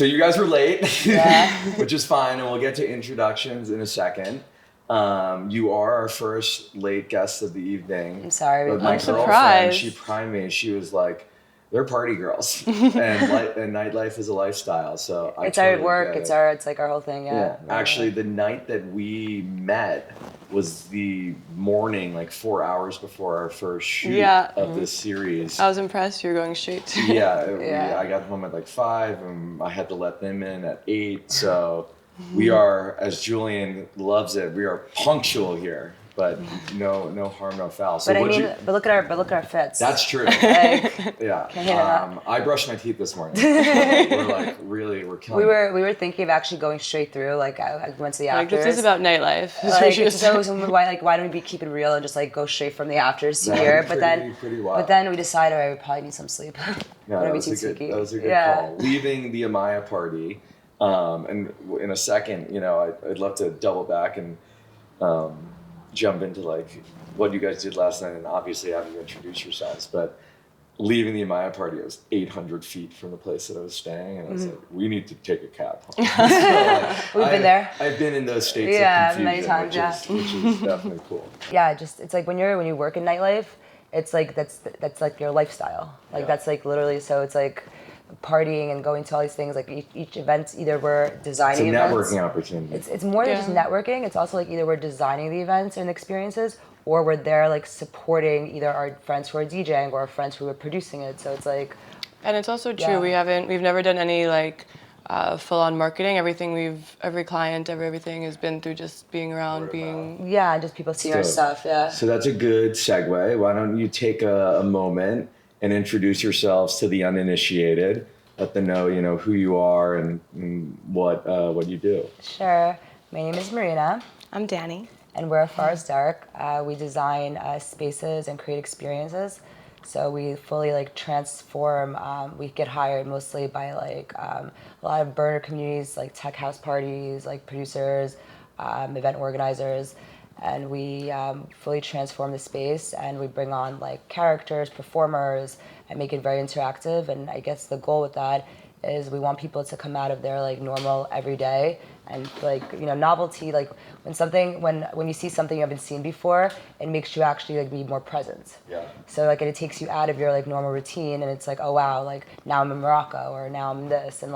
So you guys were late, Yeah. which is fine, and we'll get to introductions in a second. You are our first late guest of the evening. I'm sorry. But my I'm girlfriend, surprised. she primed me. She was like, "They're party girls, and nightlife is a lifestyle." So It's totally our work. get it. It's like our whole thing. Yeah. Actually, the night that we met was the morning, like 4 hours before our first shoot of this series. I was impressed. You're going straight to I got home at like 5, and I had to let them in at 8. So we are, as Julian loves it, we are punctual here. But no harm, no foul. So but look at our fits. That's true. Like, Yeah. I brushed my teeth this morning. So we're killing it. we were thinking of actually going straight through. Like I went to the afters. Like, this is about nightlife. Why don't we keep it real and just like go straight from the afters to here? But then we decided I would probably need some sleep. That was a good call. Leaving the Amaya party, and in a second, I'd love to double back and jump into like what you guys did last night, and obviously having you introduce yourselves. But leaving the Amaya party, I was 800 feet from the place that I was staying, and I was like, we need to take a cab home. So, We've been there. I've been in those states of confusion, many times, which is definitely cool. Yeah, it's like when you work in nightlife, it's like that's like your lifestyle. Like that's like literally, so it's like partying and going to all these things. Like each event, either we're designing it's a events. networking opportunity. It's more than just networking. It's also like either we're designing the events and experiences, or we're there like supporting either our friends who are DJing or our friends who are producing it. So it's like. And it's also true. We've never done any like full-on marketing. Every client, everything has been through just being around, just people seeing our stuff. Yeah. So that's a good segue. Why don't you take a moment and introduce yourselves to the uninitiated. Let them know, who you are and what you do. Sure. My name is Marina. I'm Danni. And we're Forest Dark. We design spaces and create experiences. So we fully like transform. We get hired mostly by like a lot of burner communities, like tech house parties, like producers, event organizers. And we fully transform the space, and we bring on like characters, performers, and make it very interactive. And I guess the goal with that is we want people to come out of their like normal everyday and like novelty. Like when you see something you haven't seen before, it makes you actually like be more present. Yeah. So like it takes you out of your like normal routine, and it's like, oh wow, like now I'm in Morocco, or now I'm this, and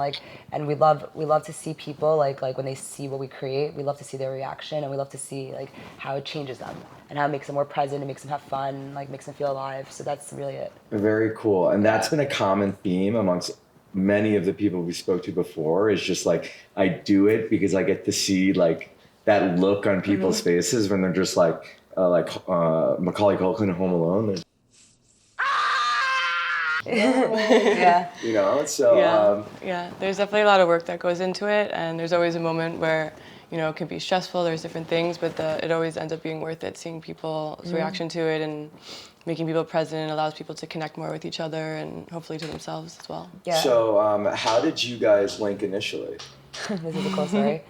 we love to see people like when they see what we create, we love to see their reaction, and we love to see like how it changes them and how it makes them more present, it makes them have fun, like makes them feel alive. So that's really it. Very cool. And that's been a common theme amongst many of the people we spoke to before, is just like, I do it because I get to see like that look on people's faces when they're just like Macaulay Culkin in Home Alone. There's definitely a lot of work that goes into it, and there's always a moment where it can be stressful, there's different things, but it always ends up being worth it, seeing people's reaction to it and making people present allows people to connect more with each other and hopefully to themselves as well. Yeah. So how did you guys link initially? This is a cool story.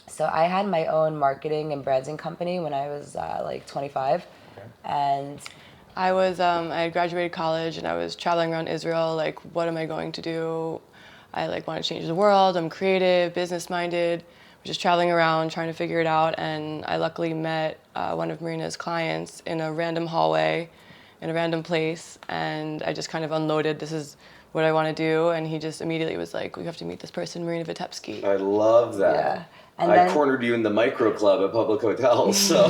So I had my own marketing and branding company when I was like 25. Okay. And I had graduated college and I was traveling around Israel, like, what am I going to do? I like want to change the world. I'm creative, business-minded, just traveling around trying to figure it out. And I luckily met one of Marina's clients in a random hallway, in a random place. And I just kind of unloaded, this is what I want to do. And he just immediately was like, we have to meet this person, Marina Vitebsky. I love that. Yeah. And I cornered you in the micro club at public hotels, so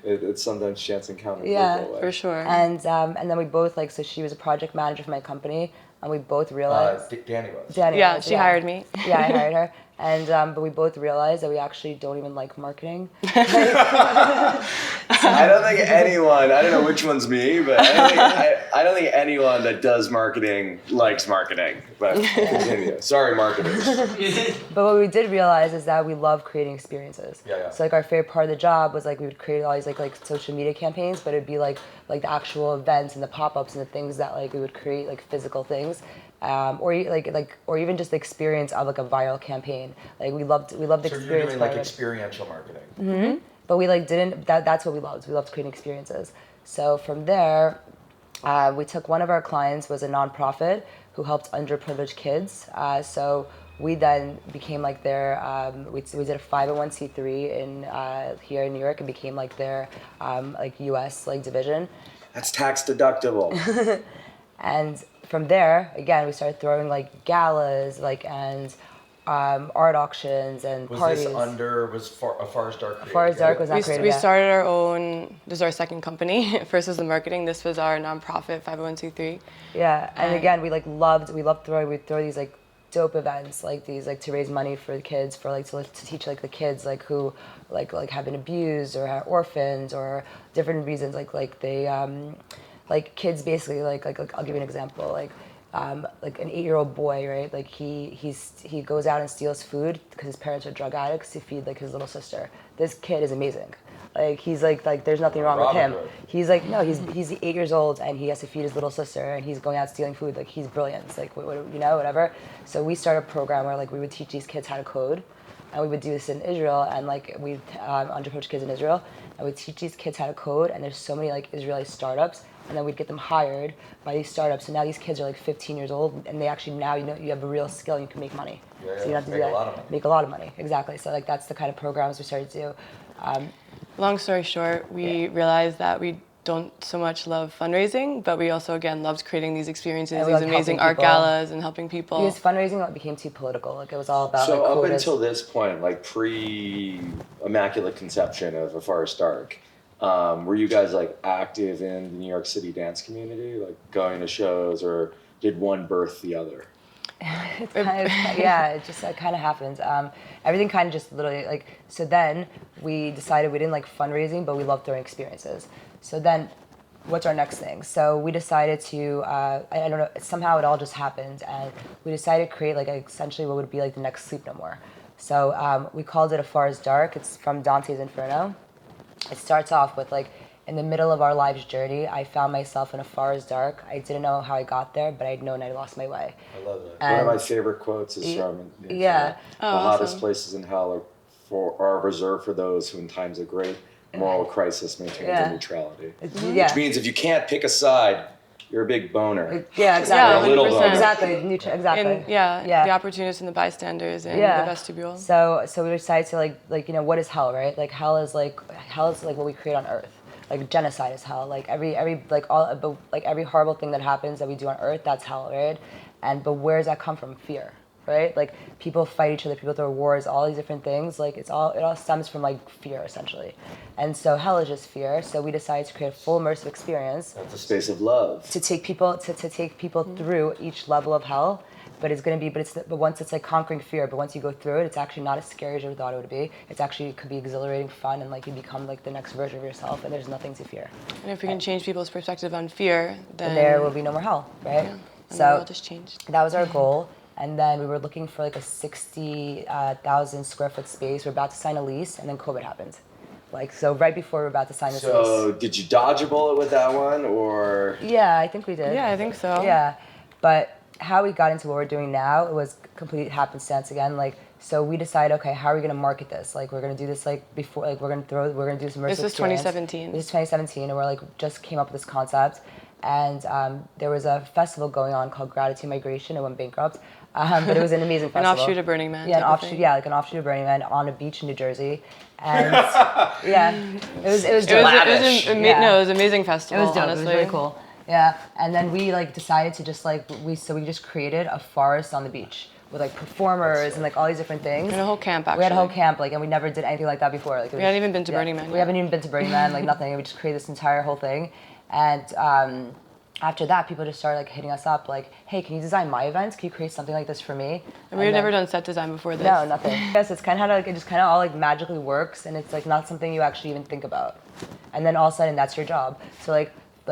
it's sometimes chance encounter. Yeah, for sure. And then we both so she was a project manager for my company, and we both realized Danni was. Danni she hired me. Yeah, I hired her. And but we both realized that we actually don't even like marketing. I don't think anyone, I don't know which one's me, but I don't think anyone that does marketing likes marketing. But continue. Sorry, marketers. But what we did realize is that we love creating experiences. Yeah. So our favorite part of the job was we would create all these like social media campaigns, but it'd be like the actual events and the pop-ups and the things that we would create, like physical things. Or even just the experience of a viral campaign. We loved the experience. So you're doing experiential marketing. Mm-hmm. But we didn't. That's what we loved. We loved creating experiences. So from there, we took one of our clients was a nonprofit who helped underprivileged kids. So we then became like their, we did a 501c3 here in New York and became like their like US like division. That's tax deductible. And from there, again, we started throwing like galas, like and art auctions and parties. Was A Far As Dark? Far As Dark was not created. We started our own. This is our second company. First was the marketing. This was our nonprofit 501c3. Yeah, and again, we loved throwing. We'd throw these like dope events like these, like to raise money for the kids, for like to teach like the kids like who like have been abused or are orphans or different reasons, like they like kids basically like I'll give you an example, like an 8-year-old boy, right? Like he goes out and steals food because his parents are drug addicts to feed like his little sister. This kid is amazing. Like he's like there's nothing wrong with him. He's like no, he's 8 years old and he has to feed his little sister and he's going out stealing food. Like he's brilliant. It's like whatever. So we started a program where like we would teach these kids how to code, and we would do this in Israel and like we underprivileged kids in Israel, and we teach these kids how to code. And there's so many like Israeli startups, and then we'd get them hired by these startups. So now these kids are like 15 years old, and they actually now you have a real skill and you can make money. Yeah, so you don't have to do that. Make a lot of money. Exactly. So like that's the kind of programs we started to do. Long story short, we realized that we don't so much love fundraising, but we also, again, loved creating these experiences, these amazing art galas and helping people. Because fundraising became too political. Like it was all about so like, up until this point, like pre-immaculate conception of A Far As Dark, were you guys like active in the New York City dance community, like going to shows, or did one birth the other? It kind of happens. Everything kind of just literally like, so then we decided we didn't like fundraising, but we loved throwing experiences. So then what's our next thing? So we decided to, I don't know, somehow it all just happened, and we decided to create like essentially what would be like the next Sleep No More. So we called it A Far As Dark. It's from Dante's Inferno. It starts off with like, in the middle of our life's journey, I found myself in a far as dark. I didn't know how I got there, but I'd known I lost my way. I love that. One of my favorite quotes is from the hottest places in hell are reserved for those who in times of great moral crisis maintain their neutrality. Which means if you can't pick a side, you're a big boner. Yeah, exactly. Or a little boner. Exactly. And, the opportunists and the bystanders in the vestibule. So we decided to like what is hell, right? Like hell is like what we create on earth. Like genocide is hell. Like every horrible thing that happens that we do on earth, that's hell, right? But where does that come from? Fear, right? Like people fight each other, people throw wars, all these different things. Like it all stems from like fear essentially. And so hell is just fear. So we decided to create a full immersive experience. That's a space of love. To take people through each level of hell. But once it's like conquering fear, but once you go through it, it's actually not as scary as you thought it would be. It's actually, it could be exhilarating, fun, and like you become like the next version of yourself, and there's nothing to fear. And if we can change people's perspective on fear, then there will be no more hell, right? Yeah, and so the world just changed. That was our goal, and then we were looking for like a 60,000 square foot space. We're about to sign a lease, and then COVID happened. Like so, right before we were about to sign this lease. So did you dodge a bullet with that one, or? Yeah, I think we did. Yeah, I think so. Yeah, but how we got into what we're doing now, it was complete happenstance again. Like, so we decided, okay, how are we going to market this? Like, we're going to do this like before, like we're going to do this immersive This is experience. 2017. This is 2017, and we're like just came up with this concept. And there was a festival going on called Gratitude Migration. It went bankrupt, but it was an amazing festival. An offshoot of Burning Man. Yeah, like an offshoot of Burning Man on a beach in New Jersey. And it was It was an amazing festival. It was dope. Honestly. It was really cool. Yeah, and then we like decided to just like we just created a forest on the beach with like performers and like all these different things. We had a whole camp actually. We had a whole camp, like, and we never did anything like that before. Like we hadn't even been to Burning Man. We haven't even been to Burning Man, like nothing. We just created this entire whole thing, and after that, people just started like hitting us up, like, "Hey, can you design my events? Can you create something like this for me?" And we had never done set design before this. No, nothing. Yes, it's kind of how it just kind of all like magically works, and it's like not something you actually even think about, and then all of a sudden that's your job. So like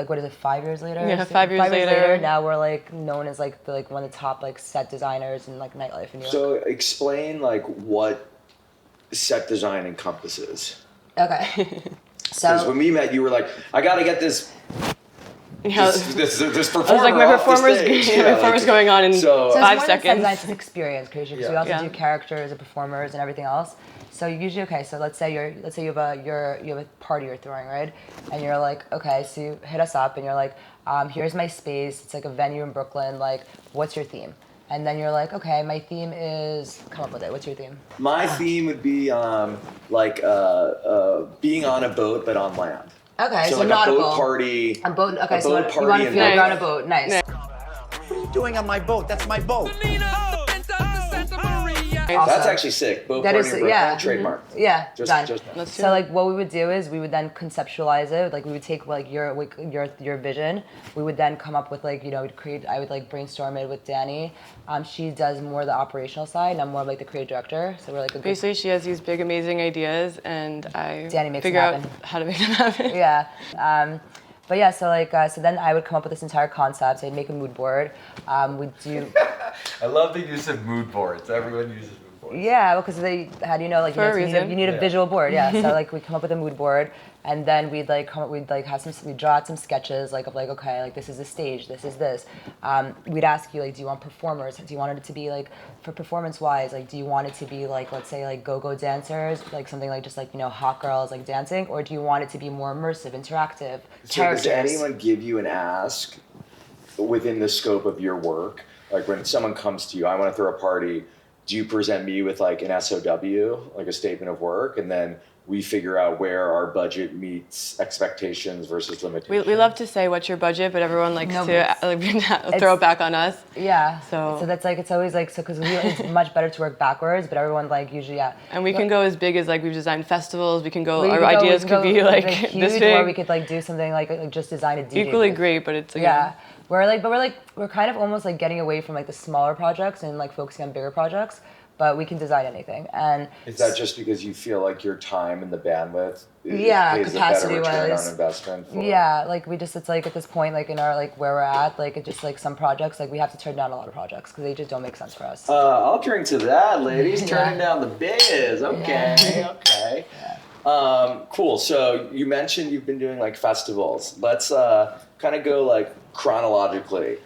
what is it, 5 years later? Yeah, 5 years later. Now we're like known as like one of the top like set designers in like nightlife in New York. So explain like what set design encompasses. Okay. So because when we met, you were like, I got to get this. Yeah, this performer. I was like, my performer's going on in so 5 it's seconds. It's experience creation because we also do characters and performers and everything else. So usually, okay, so let's say you have a party you're throwing, right? And you're like, okay, so you hit us up and you're like, here's my space. It's like a venue in Brooklyn. Like, what's your theme? And then you're like, okay, my theme is, come up with it. What's your theme? My theme would be being on a boat but on land. Okay, so like nautical. a boat party. A boat. Okay, a so boat you want to party feel like in you're on a Nightlife. boat. Nice. What are you doing on my boat? That's my boat. Awesome. That's actually sick. Boat That party is- in Brooklyn, yeah. trademark. Yeah, Just done. Let's do So it. like what we would do is we would then conceptualize it. Like we would take like your vision. We would then come up with like create. I would like brainstorm it with Danni. She does more the operational side, and I'm more of like the creative director. So we're like a good. Basically, she has these big, amazing ideas, and I Danni makes figure them out happen. how to make them happen. Yeah. But yeah, so like so then I would come up with this entire concept. I'd make a mood board. We'd do. I love the use of mood boards. Everyone uses mood boards. Yeah, because they, how do you know, like, For a you reason. need a Yeah. visual board, yeah. So like we come up with a mood board, and then we'd like we'd draw out some sketches like of like, okay, like this is the stage, this is this. We'd ask you like, do you want performers? Do you want it to be like, for performance wise, like, do you want it to be like, let's say like go-go dancers, like something like just like hot girls like dancing, or do you want it to be more immersive, interactive So characters? does anyone give you an ask within the scope of your work? Like when someone comes to you, I want to throw a party, do you present me with like an SOW, like a statement of work, and then we figure out where our budget meets expectations versus limitations? We love to say what's your budget, but everyone likes No, to throw it back on us. Yeah. So- that's like, it's always like, so because it's much better to work backwards, but everyone like usually, yeah. And we can go as big as like we've designed festivals. We can go. We Our could go- ideas we could go be like huge, this big. or we could like do something like just design a DJ Equally booth. great, but it's Yeah, we're kind of almost like getting away from like the smaller projects and like focusing on bigger projects, but we can design anything. And Is that just because you feel like your time and the bandwidth Yeah, pays a better return capacity-wise. on investment? For... yeah, like we just, it's like at this point, like in our like where we're at, like it just like some projects, like we have to turn down a lot of projects because they just don't make sense for us. I'll drink to that, ladies. Yeah. Turning down the biz. Okay, okay. Cool. So you mentioned you've been doing like festivals. Let's kind of go like chronologically.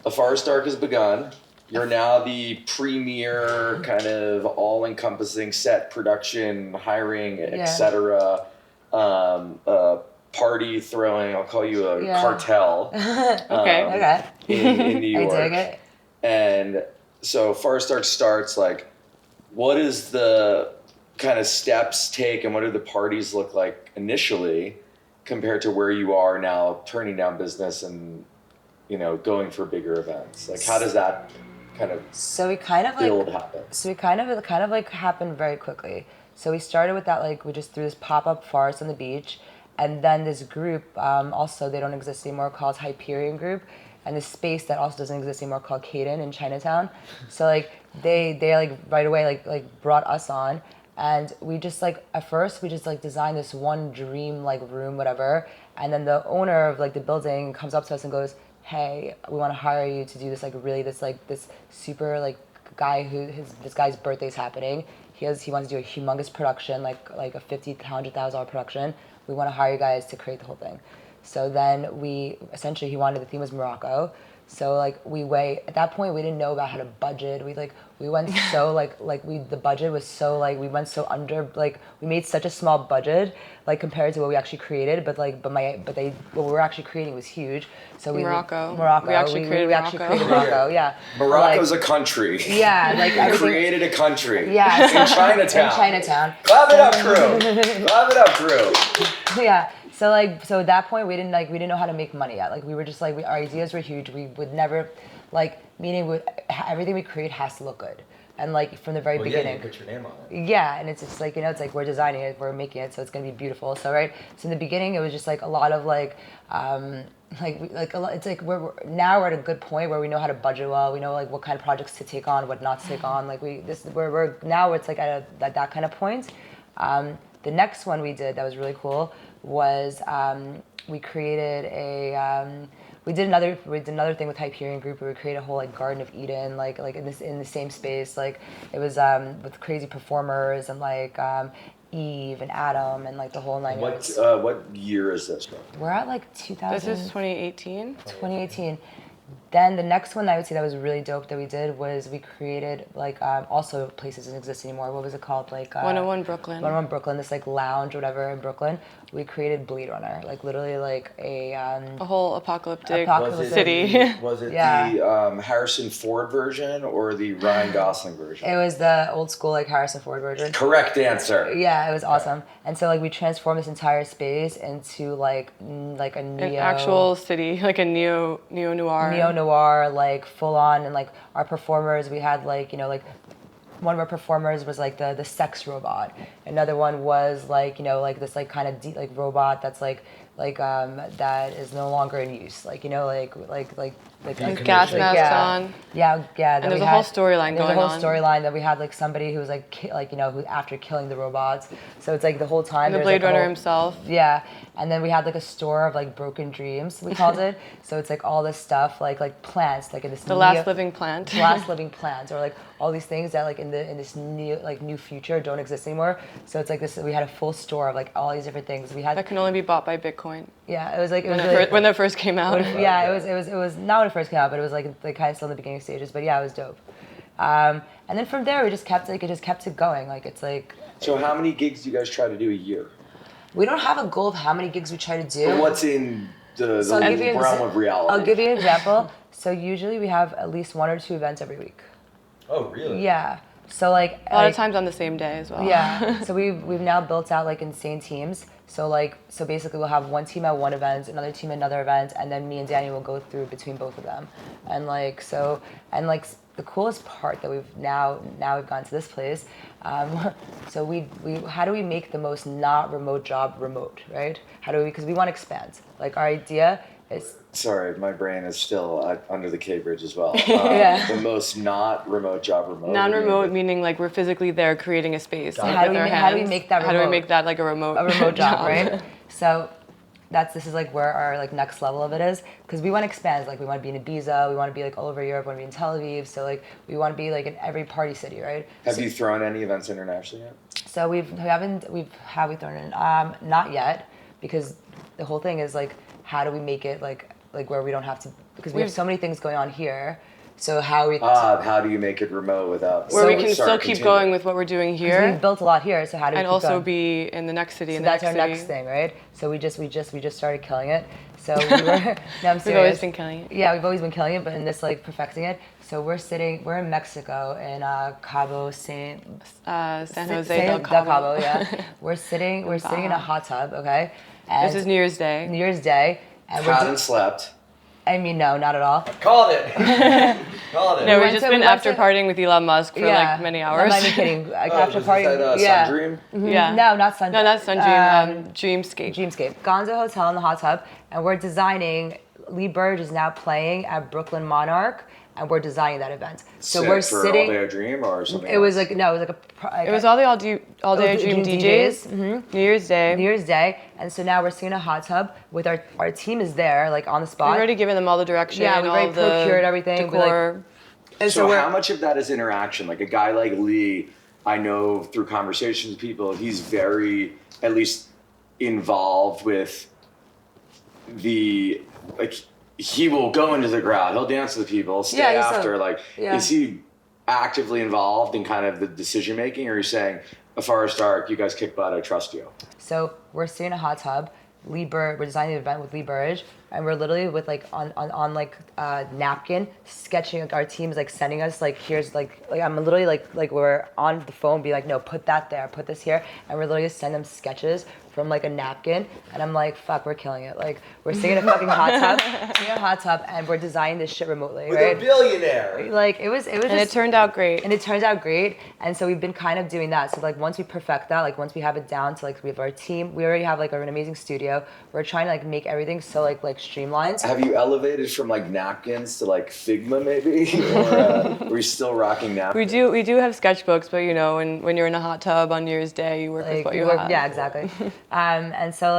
A Forest Dark has begun. You're now the premier kind of all-encompassing set production, hiring, etc. Party throwing. I'll call you a Yeah. cartel. Okay. Okay. in New York. I dig it. And so Forest Dark starts like, what is the kind of steps take and what do the parties look like initially compared to where you are now turning down business and, going for bigger events? Like how does that kind of So we kind of build like, happen? so we kind of like happened very quickly. So we started with that, like we just threw this pop-up forest on the beach, and then this group, also they don't exist anymore, called Hyperion Group, and this space that also doesn't exist anymore called Caden in Chinatown. So like they like right away like brought us on, and we just like at first we just like designed this one dream like room, whatever, and then the owner of like the building comes up to us and goes, hey, we want to hire you to do this this super like guy this guy's birthday's happening. He wants to do a humongous production, like a $50,000 to $100,000 production. We want to hire you guys to create the whole thing. So then he wanted, the theme was Morocco. So like at that point we didn't know about how to budget. We went so the budget was so like, we went so under, like we made such a small budget like compared to what we actually created, what we were actually creating was huge. So Morocco. We actually created Morocco. Yeah. Morocco's a country. Yeah, like We everything. created a country. Yeah, In Chinatown. In Chinatown. Clap it up, crew. Clap it up, crew. Yeah. So at that point we didn't know how to make money yet. Like we were just like our ideas were huge. We would never everything we create has to look good. And like from the very beginning. Yeah, you put your name on it. Yeah, and it's just like, it's like we're designing it, we're making it, so it's gonna be beautiful. So right. So in the beginning it was just like a lot of it's like now we're at a good point where we know how to budget well. We know like what kind of projects to take on, what not to take on. Like we're now it's like at that kind of point. The next one we did that was really cool was we created we did another thing with Hyperion Group where we created a whole like Garden of Eden like in the same space. Like it was with crazy performers and like Eve and Adam and like the whole nine yards. What year is this from? We're at like 2000. This is 2018. 2018. Then the next one I would say that was really dope that we did was we created like also places doesn't exist anymore. What was it called? Like 101 Brooklyn. 101 Brooklyn, this like lounge or whatever in Brooklyn. We created Blade Runner, like literally like a whole apocalyptic Apocalyptic city. Was it Yeah. the Harrison Ford version or the Ryan Gosling version? It was the old school like Harrison Ford version. Correct answer. Yeah, it was awesome. And so like we transformed this entire space into like a An neo actual city, like a neo-noir. neo-noir, like full on, and like our performers, we had like, you know, like one of our performers was like the sex robot. Another one was like, you know, like this like kind of like robot that's like that is no longer in use. Like, you know, like With gas Like, masks yeah. on. Yeah. And there's a whole storyline There's going a whole on. storyline that we had like somebody who was like you know, who after killing the robots. So it's like the whole time And the there's, Blade like, a Runner whole- himself. Yeah, and then we had like a store of like broken dreams, we called it. So it's like all this stuff like plants, like in this The last living plant. last living plants, or like all these things that like in this new future don't exist anymore. So it's like this. We had a full store of like all these different things. We had That can only be bought by Bitcoin. yeah, it was like it When was it, really, when that first came out. yeah, it was not when it first came out, but it was like kind of still in the beginning stages. But yeah, it was dope. And then from there we just kept it going. Like it's like So how many gigs do you guys try to do a year? we don't have a goal of how many gigs we try to do. Or what's in the So I'll give you an realm exa- of reality? I'll give you an example. So usually we have at least 1 or 2 events every week. Oh, really? Yeah. So like A lot of times on the same day as well. Yeah. So we've now built out like insane teams. So basically we'll have one team at one event, another team at another event, and then me and Danny will go through between both of them. And the coolest part that we've now we've gone to this place. So we how do we make the most not remote job remote, right? How do we, because we want to expand. Like our idea is Sorry, my brain is still under the K bridge as well. Yeah. The most not remote job remote. Non-remote meaning like we're physically there creating a space. Like, How do with we our ma- how do we hands. make that How do we remote? make that like a remote job, right? So this is like where our like next level of it is, because we want to expand. Like we want to be in Ibiza, we want to be like all over Europe, we want to be in Tel Aviv. So like we want to be like in every party city, right? Have you thrown any events internationally yet? So have we thrown in? Not yet, because the whole thing is like how do we make it like where we don't have to, because we have so many things going on here. So how we How do you make it remote without? Where So we we can Sorry, still keep continue. going with what we're doing we've here built a lot here. So how do we and keep also going? be in the next city, So in the that's next our city. next thing, right? So we just started killing it. So we were no, I'm serious. We've always been killing it. Yeah, we've always been killing it, but in this like perfecting it. So we're in Mexico in Cabo San Jose del Cabo. yeah. We're sitting in a hot tub, okay? And This is New Year's Day. New Year's Day, and Hadn't slept. I mean, no, not at all. Called it. Called it. No, we've went just to- been we went after to- partying with Elon Musk for like many I'm hours. not even kidding. Like after Was party, that yeah. Sundream? Yeah. No, not Sun. No, not Sundream. Dreamscape. Dreamscape. Gonzo Hotel in the hot tub, and we're designing. Lee Burge is now playing at Brooklyn Monarch, and we're designing that event. So Sick we're for sitting. All Day a Dream or something. It was else? like no, it was like It was all day Dream dream DJs. New Year's Day. New Year's Day, and so now we're sitting in a hot tub with our team is there, like on the spot. We've already given them all the direction. Yeah, we've all already of the procured everything. We, like- Decor. and So we're- how much of that is interaction? Like a guy like Lee, I know through conversations with people, he's very at least involved with the like. He will go into the crowd. He'll dance with the people. Stay Yeah, he's after. yeah. Is he actively involved in kind of the decision making, or are you saying, "As far as dark, you guys kick butt. I trust you." So we're sitting in a hot tub. We're designing the event with Lee Burge, and we're literally with like on like napkin sketching. Like our team's like sending us like here's like I'm literally like we're on the phone, be like no, put that there, put this here, and we're literally send them sketches from like a napkin, and I'm like fuck, we're killing it. Like we're sitting in a fucking hot tub, and we're designing this shit remotely, With right? a billionaire. Like it was And just, it turned out great. and it turns out great, and so we've been kind of doing that. So like once we perfect that, like once we have it down to like we have our team, we already have like an amazing studio. We're trying to like make everything so like streamlined. Have you elevated from like napkins to like Figma maybe, or are you still rocking napkins? We do have sketchbooks, but you know, when you're in a hot tub on New Year's Day, you work with what you have. Yeah, exactly. And so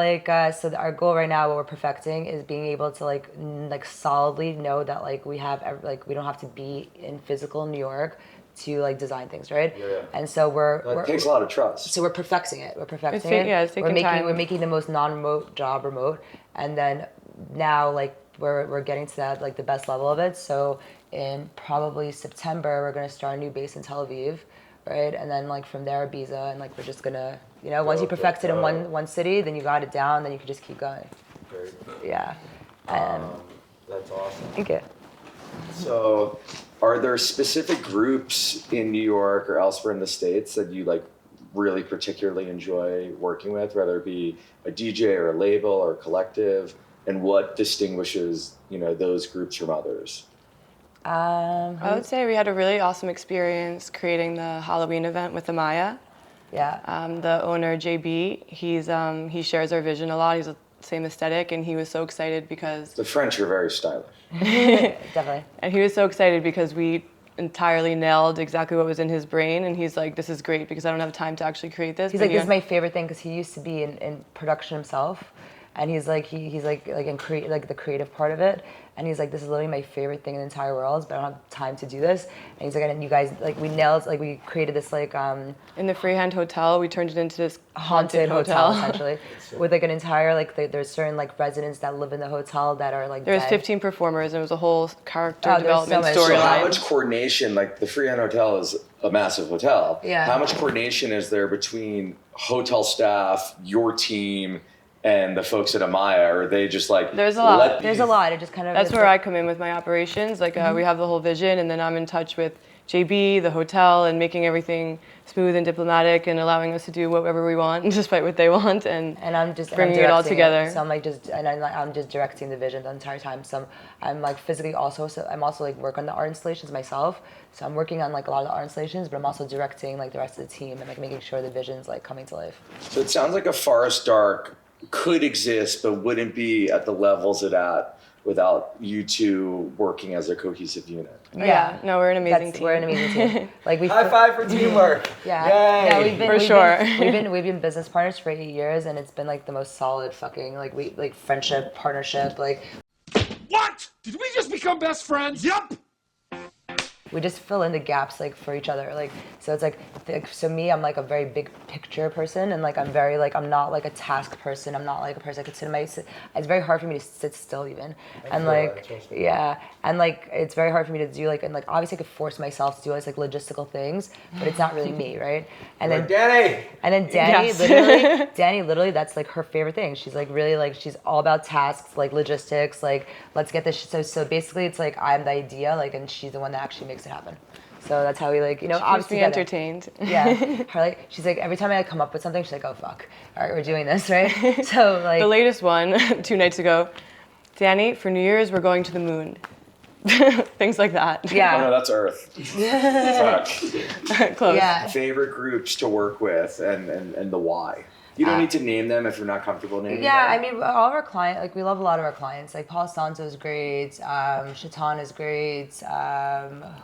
our goal right now, what we're perfecting, is being able to like solidly know that like we don't have to be in physical New York to like design things, right? Yeah. And so It takes a lot of trust. So we're perfecting it. We're perfecting ta- it. yeah, it's taking time. We're making the most non-remote job remote, and then now like we're getting to that like the best level of it. So in probably September, we're gonna start a new base in Tel Aviv, right? And then like from there, Ibiza, and like we're just gonna, once you perfect it in one city, then you got it down, then you can just keep going. Very cool. Yeah. That's awesome. Thank you. So, are there specific groups in New York or elsewhere in the States that you like really particularly enjoy working with, whether it be a DJ or a label or a collective, and what distinguishes, those groups from others? I would say we had a really awesome experience creating the Halloween event with Amaya. Yeah. The owner, JB, he shares our vision a lot. He's the same aesthetic, and he was so excited because... The French are very stylish. Definitely. And he was so excited because we entirely nailed exactly what was in his brain, and he's like, this is great because I don't have time to actually create this. He's like, this is my favorite thing because he used to be in production himself, and he's like in the creative part of it, and he's like, this is literally my favorite thing in the entire world, but I don't have time to do this. And he's like, and you guys like we nailed, like we created this like in the Freehand Hotel, we turned it into this haunted hotel essentially, with like an entire like there's certain like residents that live in the hotel that are like there's dead. 15 performers, and it was a whole character Oh, development so So how storyline. much coordination, like the Freehand Hotel is a massive hotel. Yeah. How much coordination is there between hotel staff, your team, and the folks at Amaya? Or are they just like... There's a lot. There's a lot. It just kind of... That's where I come in with my operations. Like we have the whole vision, and then I'm in touch with JB, the hotel, and making everything smooth and diplomatic, and allowing us to do whatever we want, despite what they want, and I'm just bringing it all together. So I'm like I'm just directing the vision the entire time. So I'm like physically also. So I'm also like work on the art installations myself. So I'm working on like a lot of the art installations, but I'm also directing like the rest of the team and like making sure the vision's like coming to life. So it sounds like a Forest Dark could exist, but wouldn't be at the levels it at without you two working as a cohesive unit. Yeah. No, we're an amazing team. We're an amazing team. Like we High five for teamwork. Yeah. Yay. Yeah, For we've been business partners for 8 years, and it's been like the most solid fucking like friendship, partnership. Like What? Did we just become best friends? Yup. we just fill in the gaps like for each other. Like so it's like so me, I'm like a very big picture person, and like I'm very like I'm not like a task person. I'm not like a person I could sit in my. It's very hard for me to sit still even, and like yeah, and like it's very hard for me to do like and like obviously I could force myself to do like logistical things, but it's not really me, right? And then Danny! And then Danny literally, that's like her favorite thing. She's like really like, she's all about tasks, like logistics, like let's get this. So basically it's like I'm the idea, like, and she's the one that actually makes it happen. So that's how we like, obviously Keeps me entertained. Yeah. Her like, she's like, every time I come up with something, she's like, oh fuck, all right, we're doing this, right? So like. The latest one, 2 nights ago, Danny, for New Year's, we're going to the moon. Things like that. Yeah. Oh no, that's Earth. Fuck. Close. Yeah. Favorite groups to work with and the why. You don't need to name them if you're not comfortable naming them. Yeah, I mean, all of our clients, like we love a lot of our clients. Like Paul Santo is great, Shaitan is great.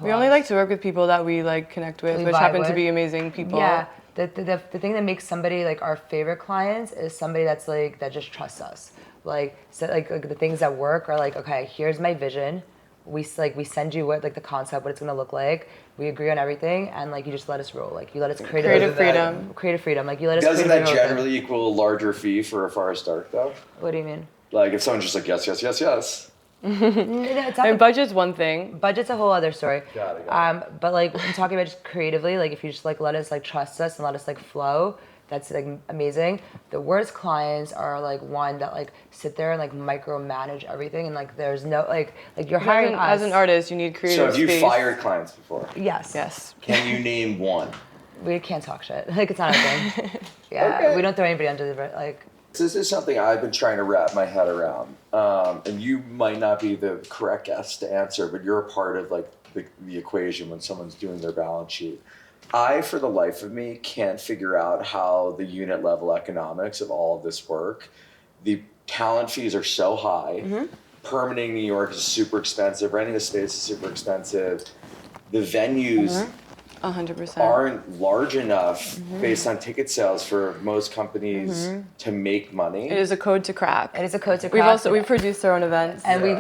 We only like to work with people that we like connect with, We which vibe happen to with. be amazing people. Yeah, the thing that makes somebody like our favorite clients is somebody that's like that just trusts us. Like so like the things that work are like, okay, here's my vision. We send you what like the concept, what it's gonna look like. We agree on everything, and like you just let us roll. Like you let us create Creative freedom. Creative freedom. Like you let us. Doesn't that creatively roll with it. generally equal a larger fee for a Forest Dark though? What do you mean? Like if someone's just like yes, yes, yes, yes. It's not And budget's one thing. budget's a whole other story. Got it. But like when talking about just creatively, like if you just like let us like trust us and let us like flow, that's like amazing. The worst clients are like one that like sit there and like micromanage everything, and like there's no like you're hiring us As an artist, you need So creative have you space. fired clients before? Yes. Yes. Can you name one? We can't talk shit. Like it's not a thing. Yeah. Okay. We don't throw anybody under the like. This is something I've been trying to wrap my head around, and you might not be the correct guest to answer, but you're a part of like the equation when someone's doing their balance sheet. I, for the life of me, can't figure out how the unit level economics of all of this work. The talent fees are so high. Permitting in New York is super expensive. Renting a space is super expensive. The venues 100%. aren't large enough based on ticket sales for most companies to make money. It is a code to crack. It is a code to crack. We've produced our own events. And we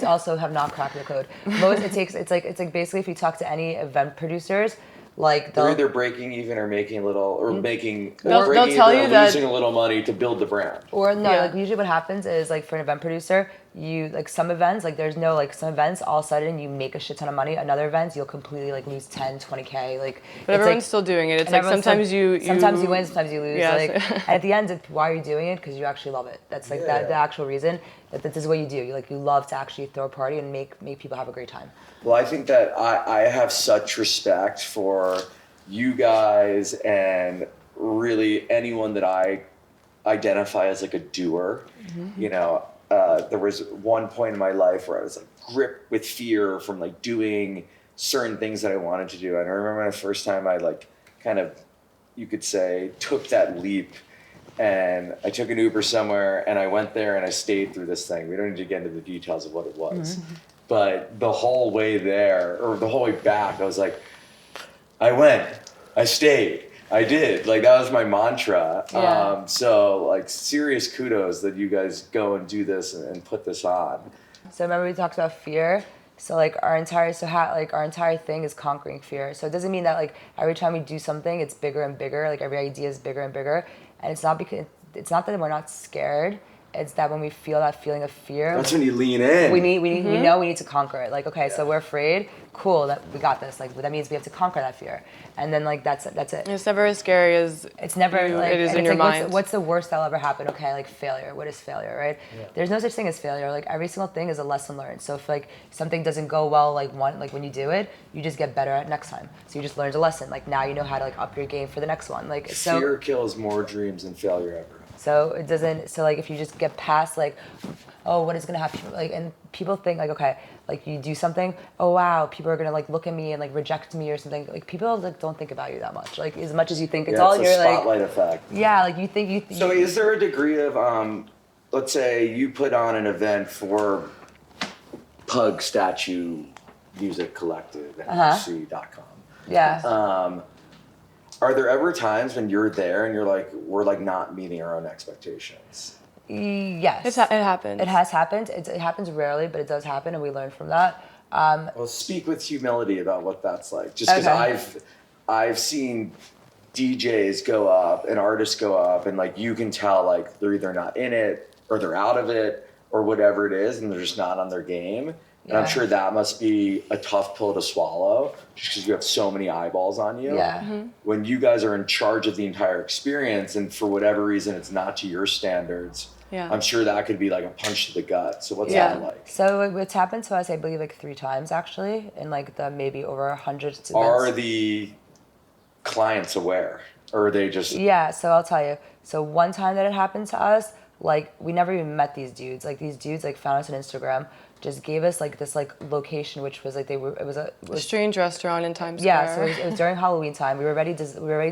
also have not cracked the code. It's like basically if you talk to any event producers, Like they're either breaking even or making a little, or making They'll breaking tell even you or that- losing a little money to build the brand. Or no, Yeah. like usually what happens is like for an event producer, you like some events, like there's no like some events all of a sudden you make a shit ton of money. Another events you'll completely like lose 10, 20K. Like But it's, everyone's like, still doing it. It's and like everyone's sometimes still- you sometimes you win, sometimes you lose. Yeah, Like so- at the end, why are you doing it? Because you actually love it. That's like that the actual reason that this is what you do. You like you love to actually throw a party and make people have a great time. Well, I think that I have such respect for you guys and really anyone that I identify as like a doer. You know, there was one point in my life where I was like gripped with fear from like doing certain things that I wanted to do. And I remember the first time I like kind of, you could say, took that leap. And I took an Uber somewhere and I went there and I stayed through this thing. We don't need to get into the details of what it was. But the whole way there, or the whole way back, I was like, I went, I stayed, I did. Like, that was my mantra. Yeah. So, like, serious kudos that you guys go and do this and put this on. So remember we talked about fear. So like our entire our entire thing is conquering fear. So it doesn't mean that like every time we do something, it's bigger and bigger. Like every idea is bigger and bigger. And it's not that we're not scared. It's that when we feel that feeling of fear, That's when you lean in. we know we need to conquer it. Like, okay, so we're afraid. Cool, that we got this. Like, that means we have to conquer that fear. And then like that's it. It's never as scary as It's never like it is and in it's your like, mind. What's the worst that'll ever happen? Okay, like failure. What is failure, right? There's no such thing as failure. Like every single thing is a lesson learned. So if like something doesn't go well, like when you do it, you just get better at next time. So you just learned a lesson. Like now you know how to like up your game for the next one. Like so. Fear kills more dreams than failure ever. So it doesn't. So like if you just get past like, oh, what is gonna happen? Like, and people think like, okay, like you do something, oh wow, people are gonna like look at me and like reject me or something. Like people like don't think about you that much. Like as much as you think it's all it's in a your like. spotlight effect. Yeah, like you think you. So is there a degree of, let's say you put on an event for Pug Statue Music Collective at MC.com. Yeah. Are there ever times when you're there and you're like, we're like not meeting our own expectations? Yes. it happens. It has happened. It happens rarely, but it does happen, and we learn from that. Well, speak with humility about what that's like. Just because Okay. I've seen DJs go up and artists go up, and like you can tell like they're either not in it or they're out of it or whatever it is, and they're just not on their game. And I'm Yeah. sure that must be a tough pill to swallow, just because you have so many eyeballs on you. Yeah. When you guys are in charge of the entire experience, and for whatever reason it's not to your standards, Yeah. I'm sure that could be like a punch to the gut. So what's Yeah. that like? So it's happened to us, I believe, like 3 times actually, in like the maybe over 100 events. Are the clients aware, or are they just? Yeah, so I'll tell you. So one time that it happened to us, like we never even met these dudes. Like these dudes like found us on Instagram, just gave us like this like location, which was like it was A strange restaurant in Times yeah. So Square. it was during Halloween time. We were already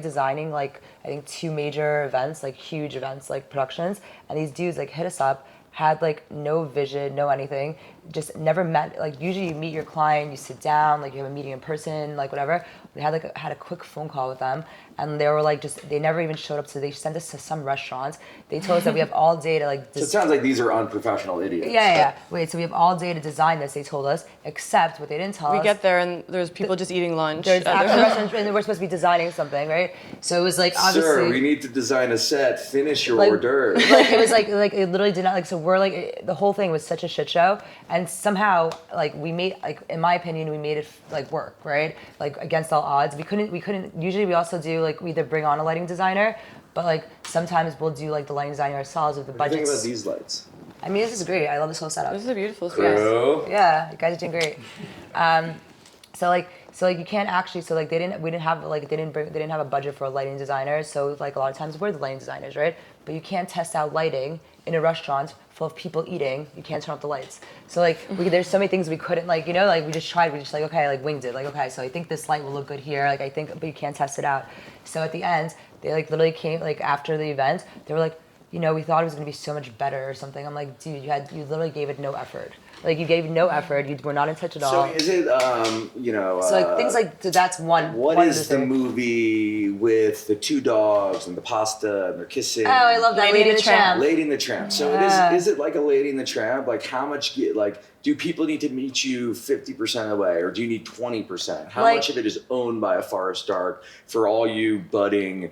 designing like I think 2 major events, like huge events, like productions, and these dudes like hit us up. Had like no vision, no anything, just never met. Like usually you meet your client, you sit down, like you have a meeting in person, like whatever. We had a quick phone call with them, and they were like they never even showed up. So they sent us to some restaurants. They told us that we have all day to like. So it sounds like these are unprofessional idiots. Yeah. Wait, so we have all day to design this. They told us, except what they didn't tell us. We get there and there's people just eating lunch. There's at actual the- restaurants, and we're supposed to be designing something, right? So it was like obviously. Sir, we need to design a set. Finish your Like- hors d'oeuvres. Like it was like it literally did not like so we're like the whole thing was such a shit show, and somehow like we made like in my opinion we made it like work, right? Like against all odds. We couldn't usually we also do like we either bring on a lighting designer, but like sometimes we'll do like the lighting designer ourselves with the What do you budgets. think about these lights? I mean, this is great. I love this whole setup. This is a beautiful space. Bro. Yeah, you guys are doing great. So you can't actually they didn't have a budget for a lighting designer, so like a lot of times we're the lighting designers, right? But you can't test out lighting in a restaurant full of people eating. You can't turn off the lights. So like there's so many things we couldn't like we just tried. We just like okay like winged it like okay so I think this light will look good here like I think but you can't test it out. So at the end they like literally came like after the event they were like we thought it was gonna be so much better or something. I'm like dude you literally gave it no effort. Like you gave no effort. You were not in touch at all. So is it, So like things like so that's one. what one is the movie with the two dogs and the pasta and they're kissing? Oh, I love that. Lady and the Tramp. Lady and the Tramp. So is it like a Lady and the Tramp? Like how much, do people need to meet you 50% of the way or do you need 20%? How much of it is owned by a Forest Dark for all you budding,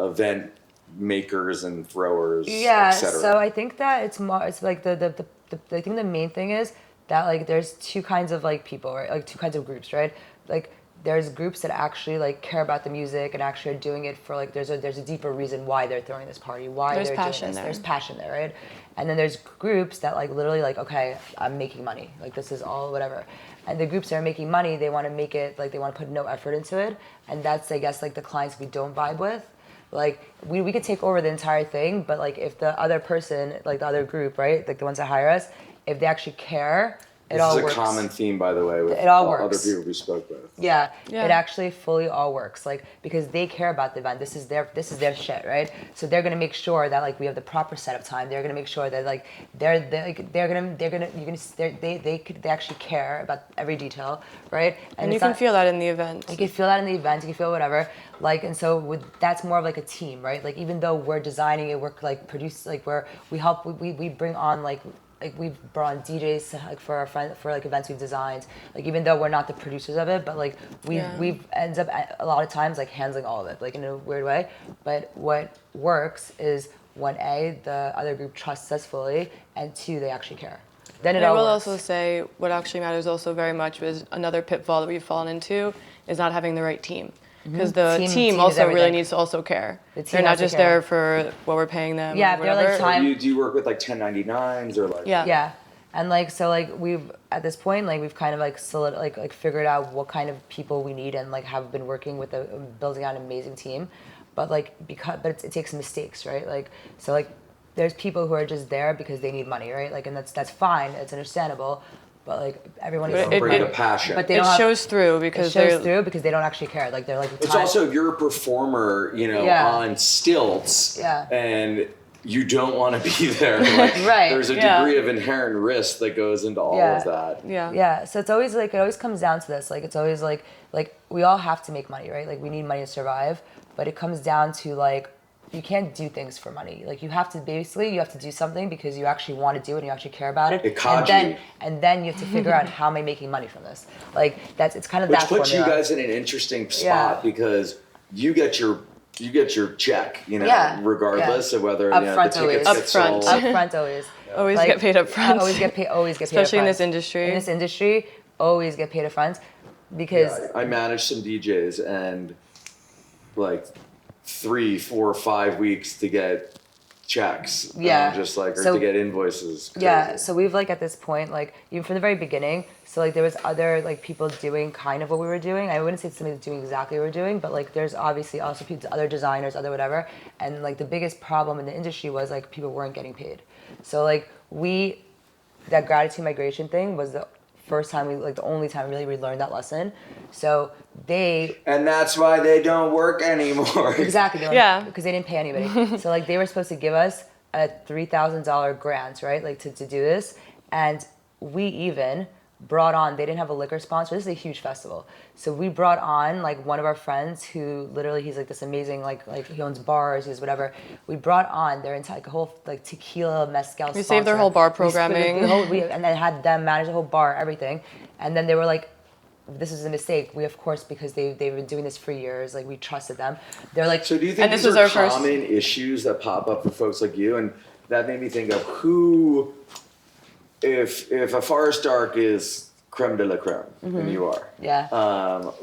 event makers and throwers, Yeah, etc.? so I think that it's like I think the main thing is that like there's two kinds of like people, right? Like two kinds of groups, right? Like there's groups that actually like care about the music and actually are doing it for like there's a deeper reason why they're throwing this party, why they're doing this. There's passion there, right? And then there's groups that like literally like, okay, I'm making money. Like this is all whatever. And the groups that are making money, they want to make it like they want to put no effort into it. And that's, I guess, like the clients we don't vibe with. Like we could take over the entire thing, but like if the other person, like the other group, right, like the ones that hire us, if they actually care, it all works. This is a common theme, by the way, with it all other works. people we spoke with. Yeah, it actually fully all works. Like because they care about the event. This is their shit, right? So they're gonna make sure that like we have the proper setup time. They're gonna make sure that like they actually care about every detail, right? And you can feel that in the event. You can feel that in the event. You can feel whatever. Like and so that's more of like a team, right? Like even though we're designing it, we're like produce like we bring on like we've brought on DJs like for our friend for like events we've designed. Like even though we're not the producers of it, but like we've ends up a lot of times like handling all of it like in a weird way. But what works is when the other group trusts us fully, and two, they actually care. Then it all works. I will also say what actually matters also very much is another pitfall that we've fallen into is not having the right team. Because the team also really needs to also care. They're not just there for what we're paying them. Yeah, or they're like time. Do you work with like 1099s or like? Yeah, and like so like we've at this point like we've kind of like figured out what kind of people we need and like have been working with building out an amazing team, but like it takes mistakes, right? Like so like there's people who are just there because they need money, right? Like and that's fine, it's understandable. But like everyone is bring a passion. But it shows through because they don't actually care. Like they're like. It's also if you're a performer, on stilts, and you don't want to be there. Like, right. There's a degree of inherent risk that goes into all of that. Yeah. So it's always like it always comes down to this. Like it's always like we all have to make money, right? Like we need money to survive. But it comes down to like. You can't do things for money. Like you have to do something because you actually want to do it and you actually care about it. And then you have to figure out how am I making money from this. Like it's kind of Which that formula. puts you guys in an interesting spot because you get your check, regardless of whether the tickets get sold. Upfront always. Always like, get paid up front. Always get paid Especially in this industry. In this industry, always get paid up front because I manage some DJs and like 3, 4, 5 weeks to get checks. Yeah. Just like or to get invoices. Crazy. Yeah. So we've like at this point, like even from the very beginning, so like there was other like people doing kind of what we were doing. I wouldn't say somebody was doing exactly what we were doing, but like there's obviously also other designers, other whatever. And like the biggest problem in the industry was like people weren't getting paid. So like that gratitude migration thing was the first time the only time really we learned that lesson. So and that's why they don't work anymore. Exactly. Because they didn't pay anybody. So like they were supposed to give us a $3,000 grant, right? Like to do this. And we even brought on, they didn't have a liquor sponsor. This is a huge festival. So we brought on like one of our friends who literally, he's like this amazing, like he owns bars, he's whatever. We brought on their entire whole like tequila, mezcal sponsor. We saved their whole bar programming. And then had them manage the whole bar, everything. And then they were like, this is a mistake. We, of course, because they've been doing this for years, like we trusted them. They're like, so do you think these are common issues that pop up for folks like you? And that made me think of who, if a Forest Dark is creme de la creme, and you are,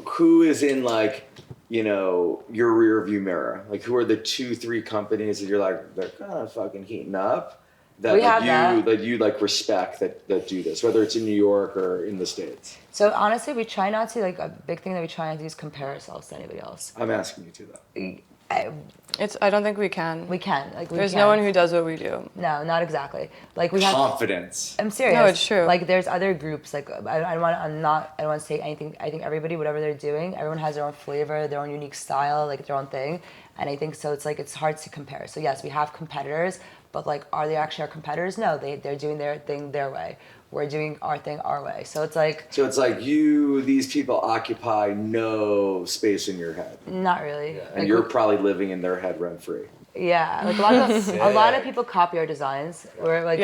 who is in like, your rear view mirror? Like who are the 2-3 companies that you're like, they're kind of fucking heating up? That you like respect that do this, whether it's in New York or in the States. So honestly, we try not to a big thing that we try not to do is compare ourselves to anybody else. I'm asking you to though. I don't think we can. We can. There's no one who does what we do. No, not exactly. Like we have confidence. I'm serious. No, it's true. Like there's other groups. Like I don't want to say anything. I think everybody, whatever they're doing, everyone has their own flavor, their own unique style, like their own thing. And I think so it's like it's hard to compare. So yes, we have competitors, but like are they actually our competitors? No, they're doing their thing their way. We're doing our thing our way. So it's like these people occupy no space in your head. not really. Yeah. And like, you're probably living in their head rent free. Yeah, like a lot of people copy our designs. We're like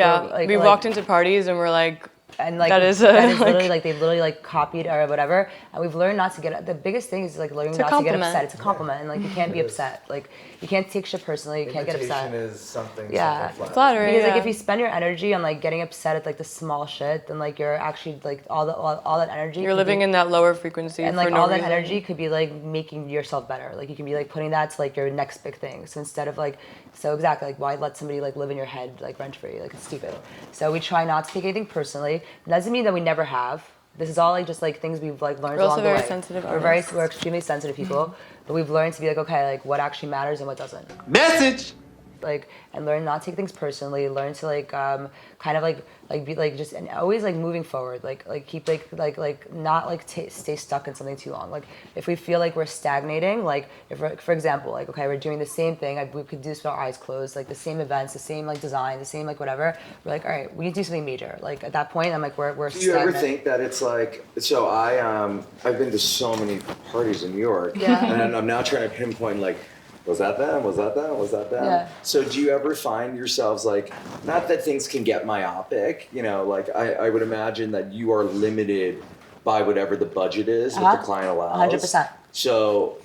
we walked into parties and we're like, and like that is literally like they literally like copied or whatever, and we've learned not to get the biggest thing is like learning not to get upset. It's a compliment, and like you can't be upset. Like you can't take shit personally. You can't get upset. Imitation is something. Yeah, flattering. Because like if you spend your energy on like getting upset at like the small shit, then like you're actually like all that energy. You're living in that lower frequency. And like for no all that reason. energy could be like making yourself better. Like you can be like putting that to like your next big thing. So instead of like, so exactly like why let somebody like live in your head like rent free? Like it's stupid. So we try not to take anything personally. It doesn't mean that we never have. This is all like just like things we've like learned along the way. We're also very sensitive. We're extremely sensitive people, but we've learned to be like okay, like what actually matters and what doesn't. Message! Like and learn not to take things personally. Learn to like kind of like be like just and always like moving forward. Like keep like not like stay stuck in something too long. Like if we feel like we're stagnating, like if we're, for example, like okay, we're doing the same thing. We could do this with our eyes closed. Like the same events, the same like design, the same like whatever. We're like all right, we need to do something major. Like at that point, I'm like we're. Do you ever think that it's like so? I've been to so many parties in New York, and I'm now trying to pinpoint like. Was that them? Was that them? Was that them? Yeah. So do you ever find yourselves like, not that things can get myopic, you know, like I would imagine that you are limited by whatever the budget is that the client allows. 100%. So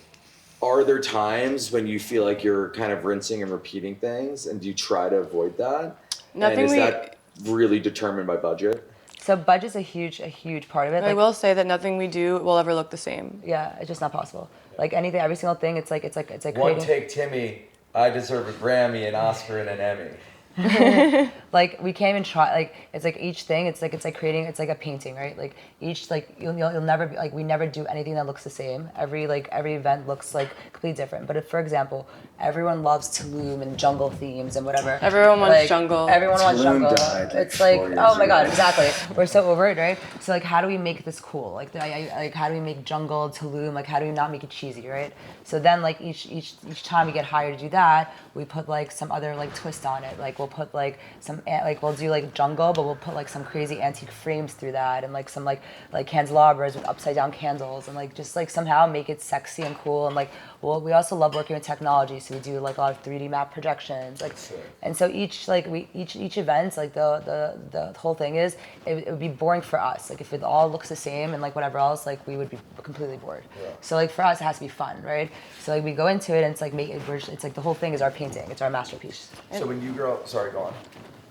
are there times when you feel like you're kind of rinsing and repeating things and do you try to avoid that? Nothing. And is that really determined by budget? So budget's a huge part of it. I will say that nothing we do will ever look the same. Yeah, it's just not possible. Like anything, every single thing, it's like One creating. take Timmy, I deserve a Grammy, an Oscar, and an Emmy. Like we can't even try. Like it's like each thing. It's like creating. It's like a painting, right? Like each like you'll never be like we never do anything that looks the same. Every event looks like completely different. But if, for example, everyone loves Tulum and jungle themes and whatever. Everyone wants like, jungle. Everyone wants Tulum jungle. died, like, It's like 4 years oh my god, ago. exactly. We're so over it, right? So like how do we make this cool? Like like how do we make jungle Tulum? Like how do we not make it cheesy, right? So then like each time we get hired to do that, we put like some other like twist on it. Like we'll put like some like we'll do like jungle, but we'll put like some crazy antique frames through that, and like some like candelabras with upside down candles, and like just like somehow make it sexy and cool. And like well, we also love working with technology, so we do like a lot of 3D map projections. Like, and so each event, like the whole thing is it would be boring for us. Like if it all looks the same and like whatever else, like we would be completely bored. Yeah. So like for us, it has to be fun, right? So like we go into it and it's like it's like the whole thing is our painting. It's our masterpiece. So when you grow, sorry, go on.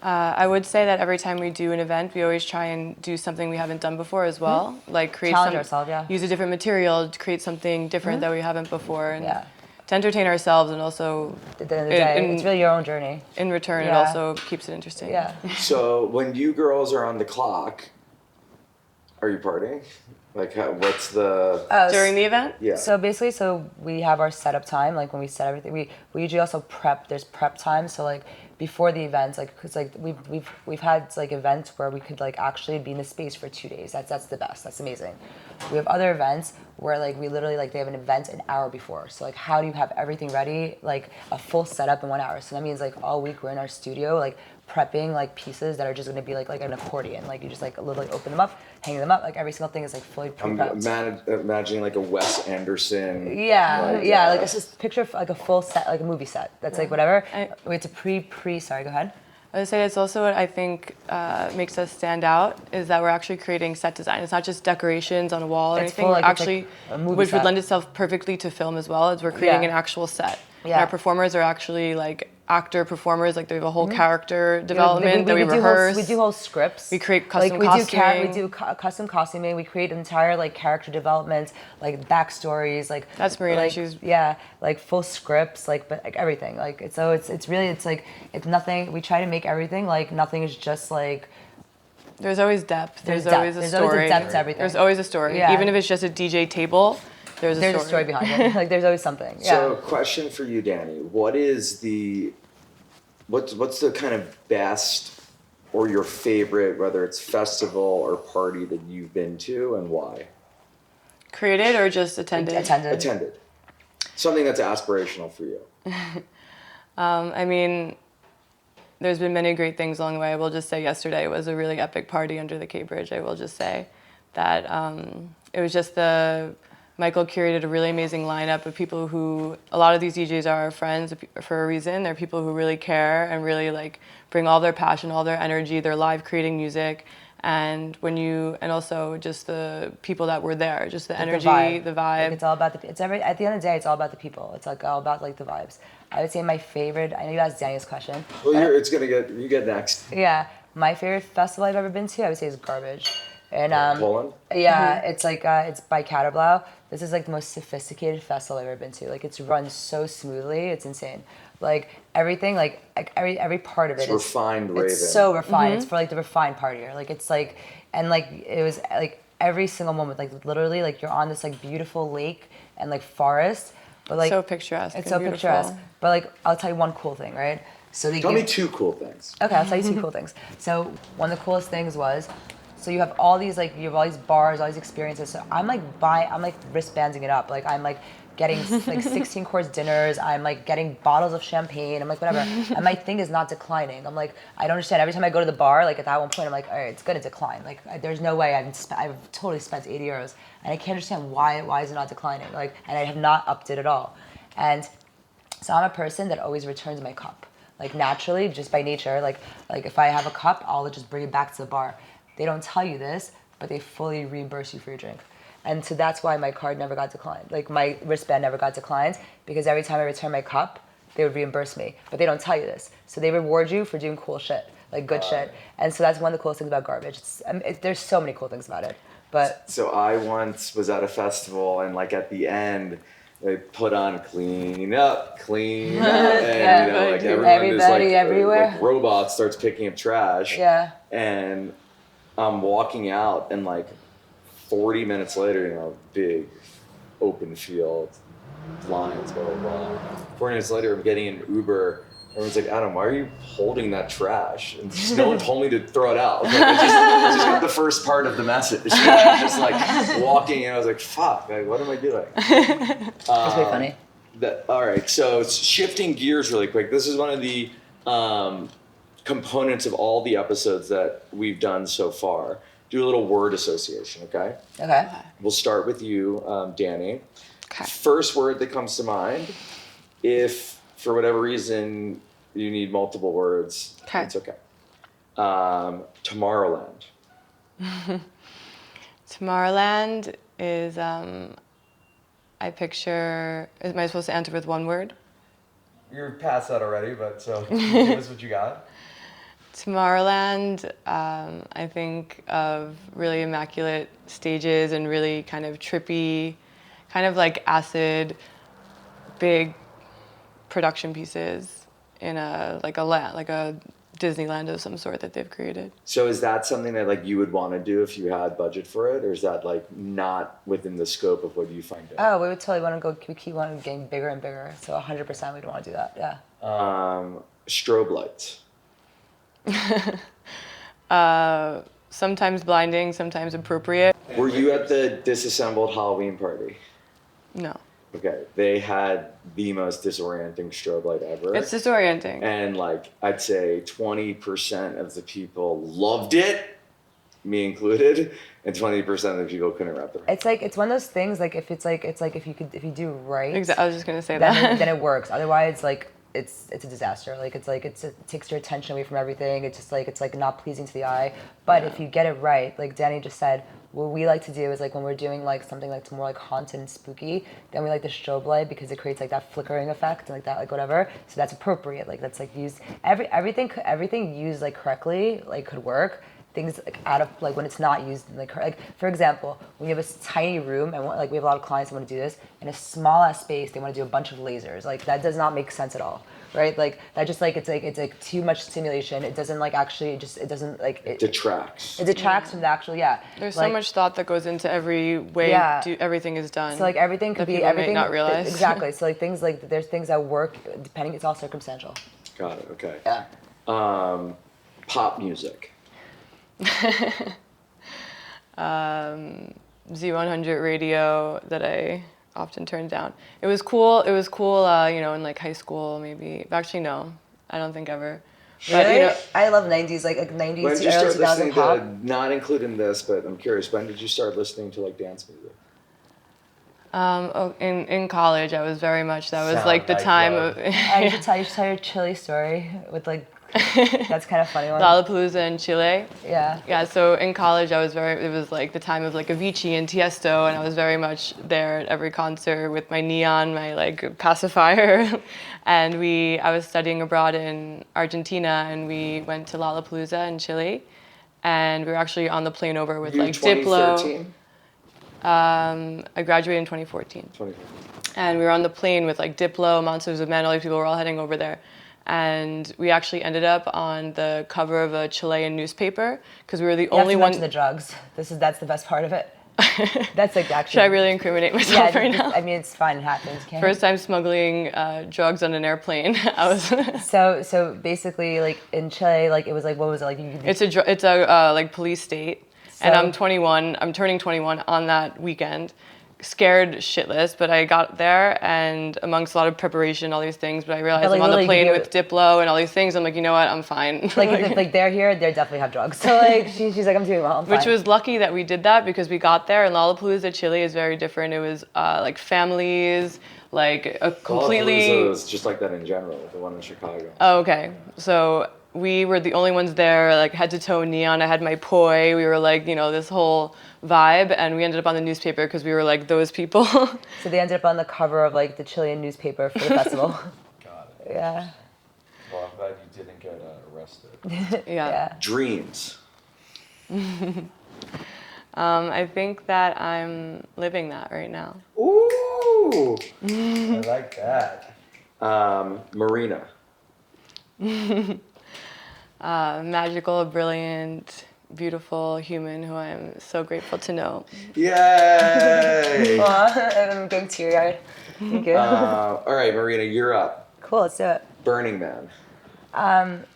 I would say that every time we do an event, we always try and do something we haven't done before as well. Mm-hmm. Like challenge ourselves, use a different material to create something different that we haven't before, and yeah. to entertain ourselves, and also at the end of the day, it's really your own journey. In return, it also keeps it interesting. Yeah. So when you girls are on the clock, are you partying? Like, what's the during the event? Yeah. So basically, we have our setup time. Like when we set everything, we usually also prep. There's prep time. So like before the events, like because like we've had like events where we could like actually be in the space for 2 days. That's the best. That's amazing. We have other events where like we literally like they have an event an hour before. So like how do you have everything ready, like a full setup in 1 hour? So that means like all week we're in our studio like prepping like pieces that are just going to be like an accordion. Like you just like literally open them up, hang them up. Like every single thing is like fully prepped. I'm imagining like a Wes Anderson. Yeah, like it's just picture like a full set, like a movie set. That's like whatever. We have to pre. Sorry, go ahead. I would say it's also what I think makes us stand out is that we're actually creating set design. It's not just decorations on a wall or anything. Full, like, actually, like a movie which set. would lend itself perfectly to film as well, as we're creating an actual set. Yeah. And our performers are actually like actor performers. Like they have a whole character development that we rehearse. We do whole scripts. We create custom like, costuming. We do custom costuming. We create entire like character development, like backstories, like that's Marina. Like, she's like full scripts, like but like everything. Like it's really like it's nothing. We try to make everything like nothing is just like. There's always depth. There's depth. always a there's story. Always a depth to everything. There's always a story. Yeah. Even if it's just a DJ table, there's a story behind it. Like there's always something. Yeah. So question for you, Danni. What is what's the kind of best or your favorite, whether it's festival or party that you've been to and why? Created or just attended? Attended. Something that's aspirational for you. I mean, there's been many great things along the way. I will just say yesterday was a really epic party under the K Bridge. I will just say that it was just Michael curated a really amazing lineup of people who, a lot of these DJs are our friends for a reason. They're people who really care and really like bring all their passion, all their energy. They're live creating music. And also just the people that were there, just the energy, the vibe. Like it's all about at the end of the day, it's all about the people. It's like all about like the vibes. I would say my favorite, I know you asked Danny's question. Well, you get next. Yeah, my favorite festival I've ever been to, I would say is Garbage. And Poland? Yeah, it's like it's by Caterblau. This is like the most sophisticated festival I've ever been to. Like it's run so smoothly, it's insane. Like everything, like every part of it. It's refined raving. It's so refined. It's for like the refined partier. Like it's like, and like it was like every single moment, like literally, like you're on this like beautiful lake and like forest, but like so picturesque. It's so beautiful. picturesque. But like I'll tell you one cool thing, right? So Tell me 2 cool things. Okay, I'll tell you 2 cool things. So one of the coolest things was, so you have all these bars, all these experiences. So I'm like wristbanding it up. Like I'm like getting like 16 course dinners. I'm like getting bottles of champagne. I'm like whatever. And my thing is not declining. I'm like, I don't understand. Every time I go to the bar, like at that one point, I'm like, all right, it's gonna decline. Like there's no way I've totally spent 80 euros, and I can't understand why is it not declining. Like, and I have not upped it at all. And so I'm a person that always returns my cup. Like naturally, just by nature. Like if I have a cup, I'll just bring it back to the bar. They don't tell you this, but they fully reimburse you for your drink. And so that's why my card never got declined. Like my wristband never got declined, because every time I return my cup, they would reimburse me. But they don't tell you this. So they reward you for doing cool shit, like good shit. And so that's one of the coolest things about Garbage. There's so many cool things about it. But so I once was at a festival, and like at the end, they put on clean up, and you know, like everybody everywhere. Like robot starts picking up trash. Yeah. And I'm walking out, and like 40 minutes later, you know, big open field, lines, blah, blah, blah. 40 minutes later, I'm getting an Uber. Everyone's like, Adam, why are you holding that trash? And just, no one told me to throw it out. Like, I just got the first part of the message. Just like walking, and I was like, fuck, like, what am I doing? That's pretty funny. All right, so shifting gears really quick. This is one of the components of all the episodes that we've done so far. Do a little word association, okay? Okay. We'll start with you, Danny. Okay. First word that comes to mind. If, for whatever reason, you need multiple words, it's okay. Tomorrowland. Tomorrowland is, I picture, am I supposed to answer with one word? You're past that already, but so give us what you got. Tomorrowland, I think of really immaculate stages and really kind of trippy, kind of like acid, big production pieces in a Disneyland of some sort that they've created. So is that something that like you would want to do if you had budget for it, or is that like not within the scope of what you find out? Oh, we would totally want to go. We keep wanting getting bigger and bigger. So 100% we'd want to do that. Yeah. Strobe lights. Sometimes blinding, sometimes appropriate. Were you at the disassembled Halloween party? No. Okay, they had the most disorienting strobe light ever. It's disorienting. And like, I'd say 20% of the people loved it, me included, and 20% of the people couldn't wrap their head. It's one of those things, like if you do right. Exactly. I was just gonna say then it works. Otherwise, like it's a disaster. Like it takes your attention away from everything. It's like not pleasing to the eye. But if you get it right, like Danny just said, what we like to do is like when we're doing like something like more like haunted and spooky, then we like the strobe light because it creates like that flickering effect and like that, like whatever. So that's appropriate. Like that's like used everything used like correctly like could work. Things like out of like when it's not used like for example, when you have a tiny room and like we have a lot of clients that want to do this in a small ass space, they want to do a bunch of lasers. Like that does not make sense at all, right? Like that just like it's like too much stimulation. It doesn't like actually it doesn't like it detracts. It detracts from the actual There's like, so much thought that goes into every way everything is done. So like everything could be everything. May not realize. Exactly. So like things like there's things that work depending. It's all circumstantial. Got it. Okay. Yeah. Pop music. Z100 radio that I often turned down. It was cool. It was cool. You know, in like high school, maybe. Actually, no, I don't think ever. But, Really? you know, I love 90s, like 90s When did to you early start 2000 listening pop. to, not including this, but I'm curious, when did you start listening to like dance music? in college, I was very much. That was Sound like the time nightclub. of I should tell your Chile story with like, that's kind of funny one. Lollapalooza in Chile. Yeah. Yeah, so in college it was like the time of like Avicii and Tiesto, and I was very much there at every concert with my neon, my like pacifier. And I was studying abroad in Argentina, and we went to Lollapalooza in Chile. And we were actually on the plane over with like Diplo. 2013? I graduated in 2014. 2014. And we were on the plane with like Diplo, Monsters of Men, all these people were all heading over there. And we actually ended up on the cover of a Chilean newspaper because we were the only one. To the drugs. That's the best part of it. That's like actually. Should I really incriminate myself right now? I mean, it's fine. It happens. Can't First time smuggling drugs on an airplane. I was. So basically, like in Chile, like it was like, what was it like? It's a like police state, and I'm 21. I'm turning 21 on that weekend. Scared shitless, but I got there, and amongst a lot of preparation, all these things, but I realized But, like, I'm on the literally plane with Diplo and all these things. I'm like, you know what? I'm fine. Like if they're here, they definitely have drugs. So like she's like, I'm doing well. I'm fine. Which was lucky that we did that because we got there, and Lollapalooza, Chile is very different. It was like families, like a completely. Lollapalooza was just like that in general, the one in Chicago. Oh, okay. So we were the only ones there, like head to toe neon. I had my poi. We were like, you know, this whole vibe, and we ended up on the newspaper because we were like those people. So they ended up on the cover of like the Chilean newspaper for the festival. Got it. Yeah. Well, I'm glad you didn't get arrested. Yeah. Dreams. I think that I'm living that right now. Ooh. I like that. Marina. Magical, brilliant, beautiful human who I'm so grateful to know. Yay! I'm getting teary-eyed. Thank you. All right, Marina, you're up. Cool. Let's do it. Burning Man.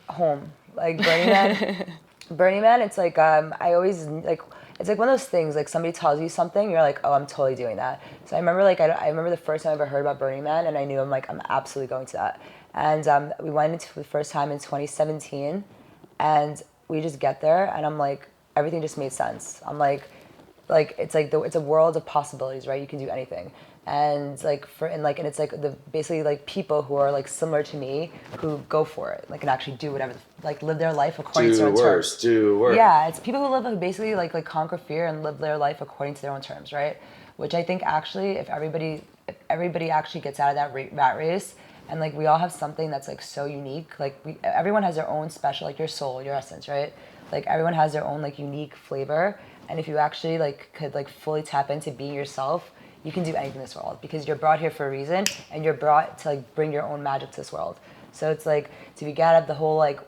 Home. Like Burning Man. Burning Man. It's like I always like. It's like one of those things. Like somebody tells you something, you're like, oh, I'm totally doing that. So I remember like I remember the first time I ever heard about Burning Man, and I knew I'm absolutely going to that. And we went into the first time in 2017, and we just get there, and I'm like, everything just made sense. I'm like it's like it's a world of possibilities, right? You can do anything, and it's like the basically like people who are like similar to me who go for it, like and actually do whatever, like live their life according to their own terms. Do worse. Yeah, it's people who live basically like conquer fear and live their life according to their own terms, right? Which I think actually, if everybody actually gets out of that rat race. And like we all have something that's like so unique. Like everyone has their own special, like your soul, your essence, right? Like everyone has their own like unique flavor. And if you actually like could like fully tap into being yourself, you can do anything in this world because you're brought here for a reason, and you're brought to like bring your own magic to this world. So it's like to be get out of the whole like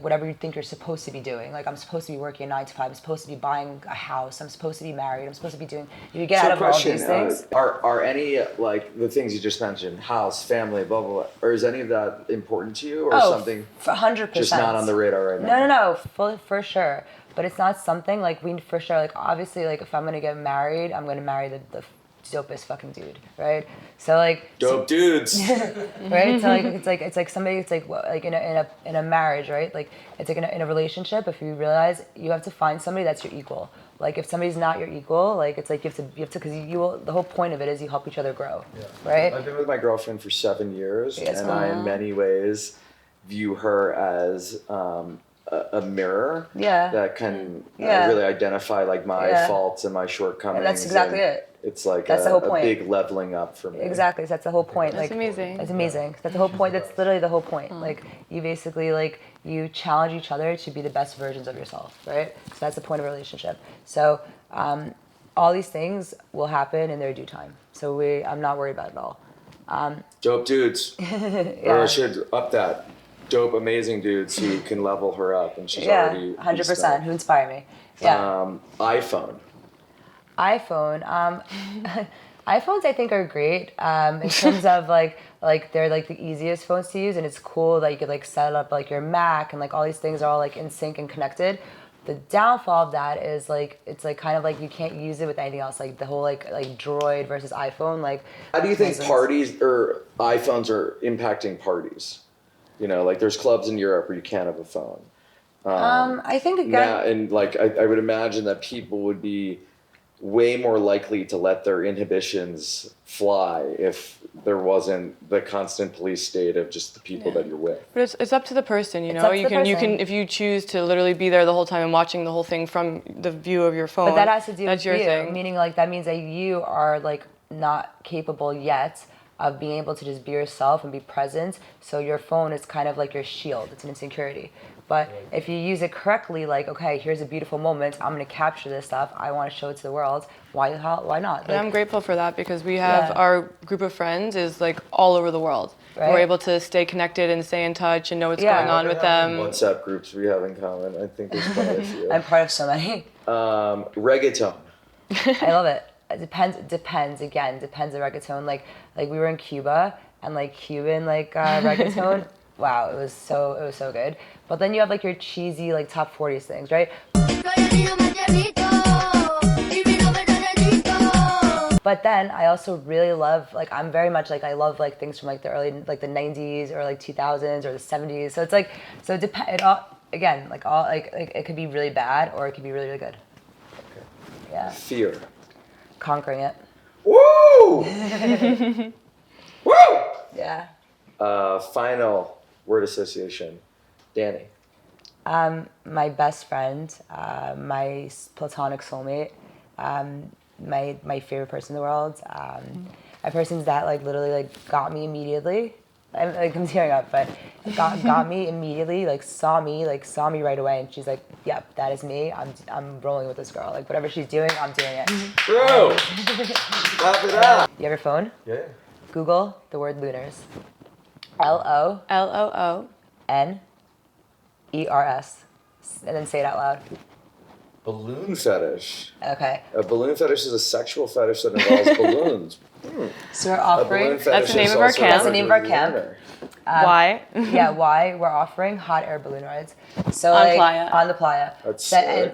whatever you think you're supposed to be doing. Like I'm supposed to be working a 9 to 5. I'm supposed to be buying a house. I'm supposed to be married. I'm supposed to be doing. You get out of all these things. Are any like the things you just mentioned, house, family, blah blah blah, or is any of that important to you, or something? 100%. Just not on the radar right now. No, for sure. But it's not something like we for sure. Like obviously, like if I'm gonna get married, I'm gonna marry the dopest fucking dude, right? So like dope dudes, right? So like it's like somebody. It's like in a marriage, right? Like it's like in a relationship. If you realize you have to find somebody that's your equal. Like if somebody's not your equal, like it's like you have to because you will. The whole point of it is you help each other grow, right? I've been with my girlfriend for 7 years, Yeah, and I in many ways view her as a mirror that can really identify like my faults and my shortcomings. And that's exactly it. It's like that's the whole point. A big leveling up for me. Exactly, that's the whole point. That's like, amazing. That's amazing. That's the whole point. That's literally the whole point. Like you basically like you challenge each other to be the best versions of yourself, right? So that's the point of a relationship. So all these things will happen in their due time. So I'm not worried about it at all. Dope dudes. Or I should up that. Dope, amazing dudes who can level her up, and she's already 100%. Who inspire me? Yeah. iPhone. iPhones I think are great in terms of like they're like the easiest phones to use, and it's cool that you could like set up like your Mac and like all these things are all like in sync and connected. The downfall of that is like it's like kind of like you can't use it with anything else. Like the whole like Droid versus iPhone. Like, how do you think parties or iPhones are impacting parties? You know, like there's clubs in Europe where you can't have a phone. I think again, now, and like I would imagine that people would be way more likely to let their inhibitions fly if there wasn't the constant police state of just the people that you're with. But it's up to the person, you know. You can if you choose to literally be there the whole time and watching the whole thing from the view of your phone. But that has to do that's with your you, thing. meaning like that means that you are like not capable yet of being able to just be yourself and be present. So your phone is kind of like your shield. It's an insecurity. But if you use it correctly, like, okay, here's a beautiful moment. I'm going to capture this stuff. I want to show it to the world. Why not? Like, and I'm grateful for that because we have our group of friends is like all over the world. Right? We're able to stay connected and stay in touch and know what's going on with them. WhatsApp groups we have in common. I think there's quite a few. I'm part of so many. Reggaeton. I love it. It depends on reggaeton. Like we were in Cuba and like Cuban reggaeton. Wow, it was so good. But then you have like your cheesy like top 40s things, right? But then I also really love like I'm very much like I love like things from like the early like the 90s or like 2000s or the 70s. So it's like it all again like all like it could be really bad or it could be really good. Okay. Yeah. Fear. Conquering it. Woo! Woo! Yeah. Final word association. Danni. My best friend, my platonic soulmate, my favorite person in the world, a person that like literally like got me immediately. I'm tearing up, but got me immediately. Like saw me right away, and she's like, "Yep, that is me. I'm rolling with this girl. Like whatever she's doing, I'm doing it." Bro, clap it up. You have your phone? Yeah. Google the word lunars. LOONERS, and then say it out loud. Balloon fetish. Okay. A balloon fetish is a sexual fetish that involves balloons. So we're offering. That's the name of our camp. That's the name of our camp. Why? Yeah, why? We're offering hot air balloon rides. So on like, playa. On the playa. That's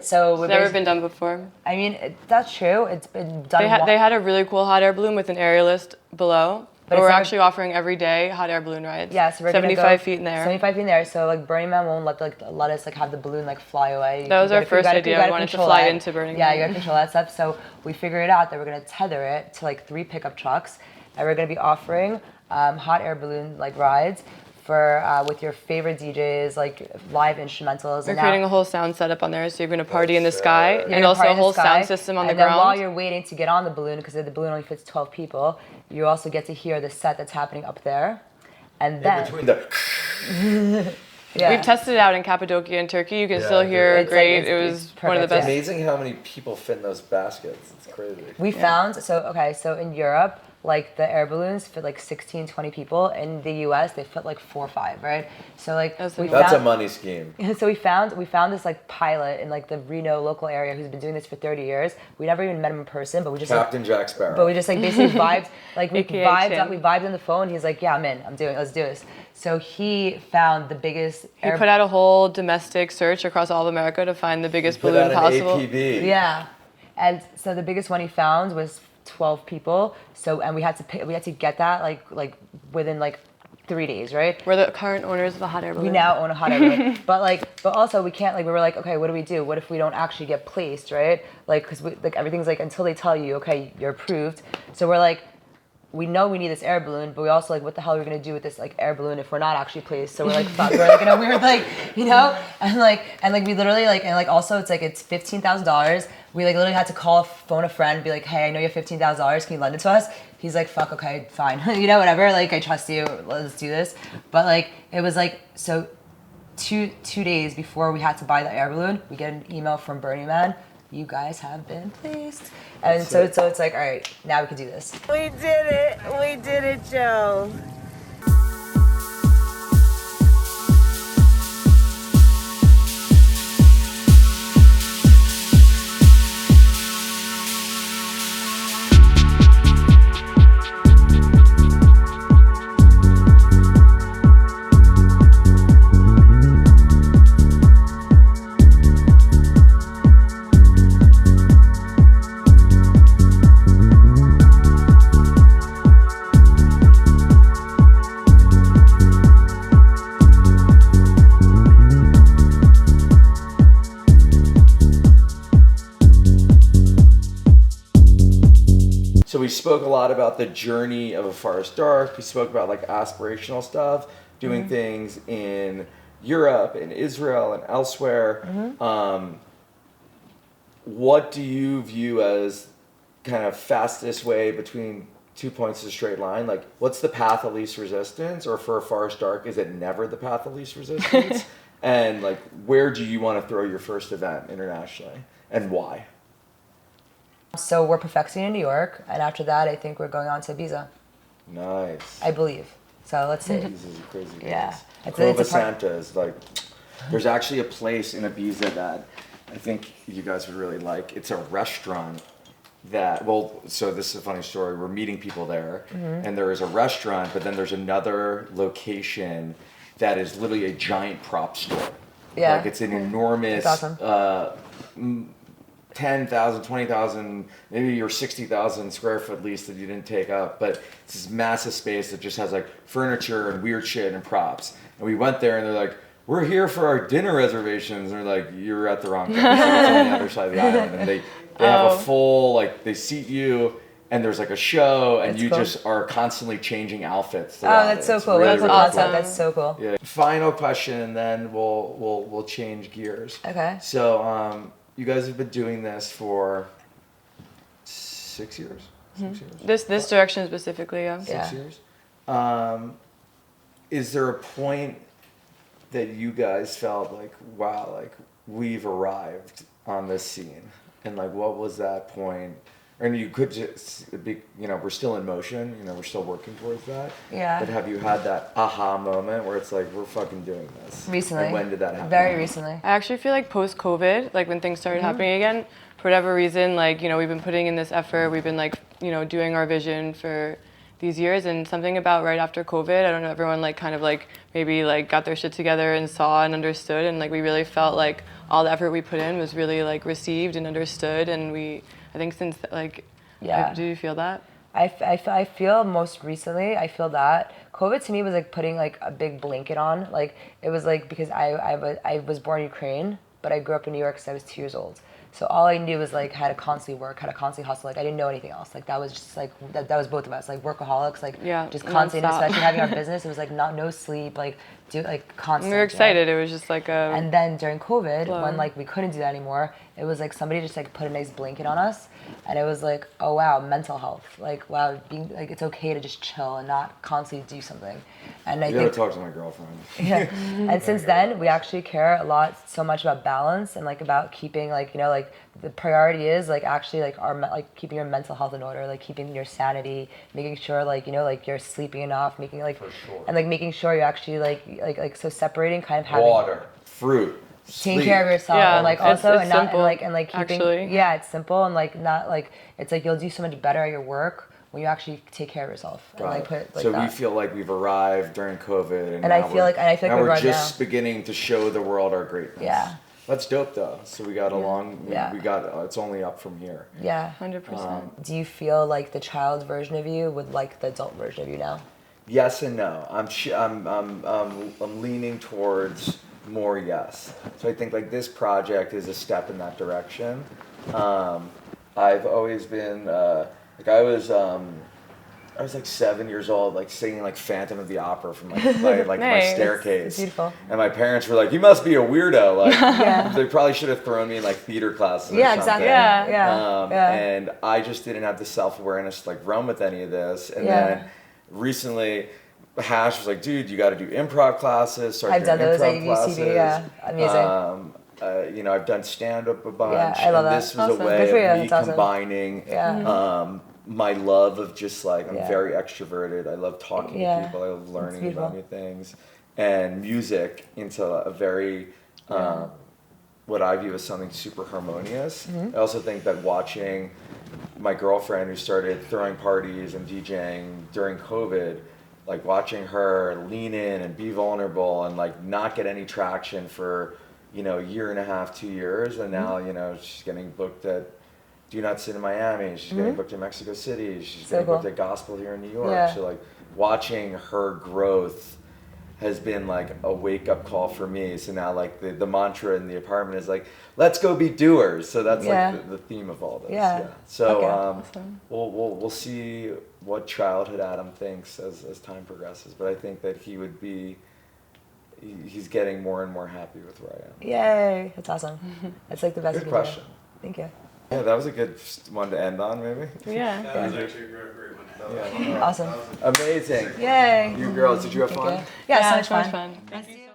so it's never been done before. I mean, that's true. It's been done. They had a really cool hot air balloon with an aerialist below. But we're not, actually offering every day hot air balloon rides. Yeah, so we're 75 feet in the air. 75 feet in the air. So like Burning Man won't let us like have the balloon like fly away. That was our first idea. We wanted to fly into Burning Man. Yeah, you gotta control that stuff. So we figured out that we're gonna tether it to like 3 pickup trucks, and we're gonna be offering hot air balloon like rides for with your favorite DJs, like live instrumentals. We're creating a whole sound setup on there, so you're gonna party in the sky, and also a whole sound system on the ground. And then while you're waiting to get on the balloon, because the balloon only fits 12 people, you also get to hear the set that's happening up there. And then between the We've tested it out in Cappadocia and Turkey. You can still hear great. It was one of the best. It's amazing how many people fit in those baskets. It's crazy. We found so in Europe, like the air balloons fit like 16, 20 people. In the US, they fit like 4 or 5, right? So like that's a money scheme. So we found this like pilot in like the Reno local area who's been doing this for 30 years. We never even met him in person, but we just Captain Jack Sparrow. But we just like basically vibed, like we vibed on the phone. He's like, yeah, I'm in. Let's do this. So he found the biggest. He put out a whole domestic search across all of America to find the biggest balloon possible. APB. Yeah, and so the biggest one he found was 12 people. So and we had to get that like within like 3 days, right? We're the current owners of the hot air balloon. We now own a hot air balloon, but also we can't we were like, okay, what do we do? What if we don't actually get placed, right? Like because everything's like until they tell you, okay, you're approved. So we're like. We know we need this air balloon, but we also like, what the hell are we gonna do with this like air balloon if we're not actually placed? So we're like, fuck, we're like in a weird and we literally also it's like it's $15,000. We like literally had to phone a friend, be like, hey, I know you have $15,000. Can you lend it to us? He's like, fuck, okay, fine, whatever. Like I trust you. Let's do this. But like it was like so. 2 days before we had to buy the air balloon, we get an email from Burning Man. You guys have been placed. And so it's like, all right, now we can do this. We did it, Joe. So we spoke a lot about the journey of A Far As Dark. We spoke about like aspirational stuff, doing things in Europe, in Israel, and elsewhere. What do you view as kind of fastest way between 2 points of a straight line? Like, what's the path of least resistance? Or for A Far As Dark, is it never the path of least resistance? And like, where do you want to throw your first event internationally, and why? So we're perfecting in New York, and after that, I think we're going on to Ibiza. Nice. I believe. So let's see. Ibiza's a crazy place. Yeah. Cova Santa is like, there's actually a place in Ibiza that I think you guys would really like. It's a restaurant that, well, so this is a funny story. We're meeting people there, and there is a restaurant, but then there's another location that is literally a giant prop store. Yeah. Like, it's an enormous, That's awesome. 10,000, 20,000, maybe your 60,000 square foot lease that you didn't take up, but it's this massive space that just has like furniture and weird shit and props. And we went there and they're like, we're here for our dinner reservations. And they're like, you're at the wrong place. So it's on the other side of the island. And they have a full, like, they seat you and there's like a show and That's you cool. just are constantly changing outfits. Oh, that's so cool. That's really awesome. cool. That's so cool. Yeah. Final question, and then we'll change gears. Okay. So you guys have been doing this for 6 years. 6 years. This direction specifically, yeah. Yeah. 6 years. Is there a point that you guys felt like, wow, like we've arrived on this scene, and like what was that point? And you could just be, you know, we're still in motion, you know, we're still working towards that. Yeah. But have you had that aha moment where it's like, we're fucking doing this? Recently. And when did that happen? Very recently. I actually feel like post-COVID, like when things started happening again, for whatever reason, like, you know, we've been putting in this effort, we've been like, you know, doing our vision for these years, and something about right after COVID, I don't know, everyone like kind of like maybe like got their shit together and saw and understood, and like we really felt like all the effort we put in was really like received and understood, and I think since like, Yeah. do you feel that? I feel most recently, I feel that COVID to me was like putting like a big blanket on. Like it was like, because I was born in Ukraine, but I grew up in New York since I was 2 years old. So all I knew was like how to constantly work, how to constantly hustle. Like I didn't know anything else. Like that was just like, that was both of us, like workaholics, like just constantly, nonstop. especially having our business. It was like no sleep, like constant. We were excited. It was just like a. And then during COVID, Flow. when like we couldn't do that anymore, it was like somebody just like put a nice blanket on us, and it was like, oh wow, mental health. Like wow, being like it's okay to just chill and not constantly do something. And I You gotta think talk to my girlfriend. yeah. And since then, we actually care a lot, so much about balance and like about keeping like, you know, like the priority is like actually like like keeping your mental health in order, like keeping your sanity, making sure like, you know, like you're sleeping enough, making like, and like making sure you're actually like so separating kind of having Water, fruit, taking sleep. care of yourself, Yeah, and like it's also and not simple, and like keeping actually. yeah, it's simple and like not like it's like you'll do so much better at your work when you actually take care of yourself and Got like it. put it like so that. we feel like we've arrived during COVID, and And I now feel like now we're we're right just now. beginning to show the world our greatness. Yeah. That's dope though. So we got along. Yeah. We got. It's only up from here. Yeah. 100%. Do you feel like the child version of you would like the adult version of you now? Yes and no. I'm leaning towards more yes. So I think like this project is a step in that direction. I've always been like I was like 7 years old, like singing like Phantom of the Opera from like my Nice. staircase. It's beautiful. And my parents were like, "You must be a weirdo." Like Yeah. they probably should have thrown me in like theater classes. Or Yeah, something. exactly. Yeah. Yeah. And I just didn't have the self-awareness to like run with any of this. And Yeah. then recently, Hash was like, "Dude, you got to do improv classes." Start I've done doing those at improv classes. UCB, yeah. Amazing. You know, I've done stand-up a bunch. Yeah, I love and that. this was Awesome. a way Good for you. of me That's awesome. combining Yeah. my love of just like, I'm Yeah. very extroverted. I love talking Yeah. to people. I love learning beautiful. about new things. And music into a very, what I view as something super harmonious. Mm-hmm. I also think that watching my girlfriend who started throwing parties and DJing during COVID, like watching her lean in and be vulnerable and like not get any traction for, you know, a year and a half, 2 years. And now, you know, she's getting booked at Do Not Sit in Miami. She's getting booked in Mexico City. She's So getting booked cool. at Gospel here in New York. Yeah. So like watching her growth has been like a wake up call for me. So now like the mantra in the apartment is like, let's go be doers. So that's like the theme of all this. Yeah. So Okay. Awesome. we'll see what childhood Adam thinks as time progresses. But I think that he's getting more and more happy with where I am. Yay! That's awesome. That's like the best. Good question. Thank you. Yeah, that was a good one to end on, maybe. Yeah. That was actually a great one. Yeah. Awesome. Amazing. Yay! You girls, did you have fun? Yeah, Yeah, so it's much so fun. much fun. Thank you.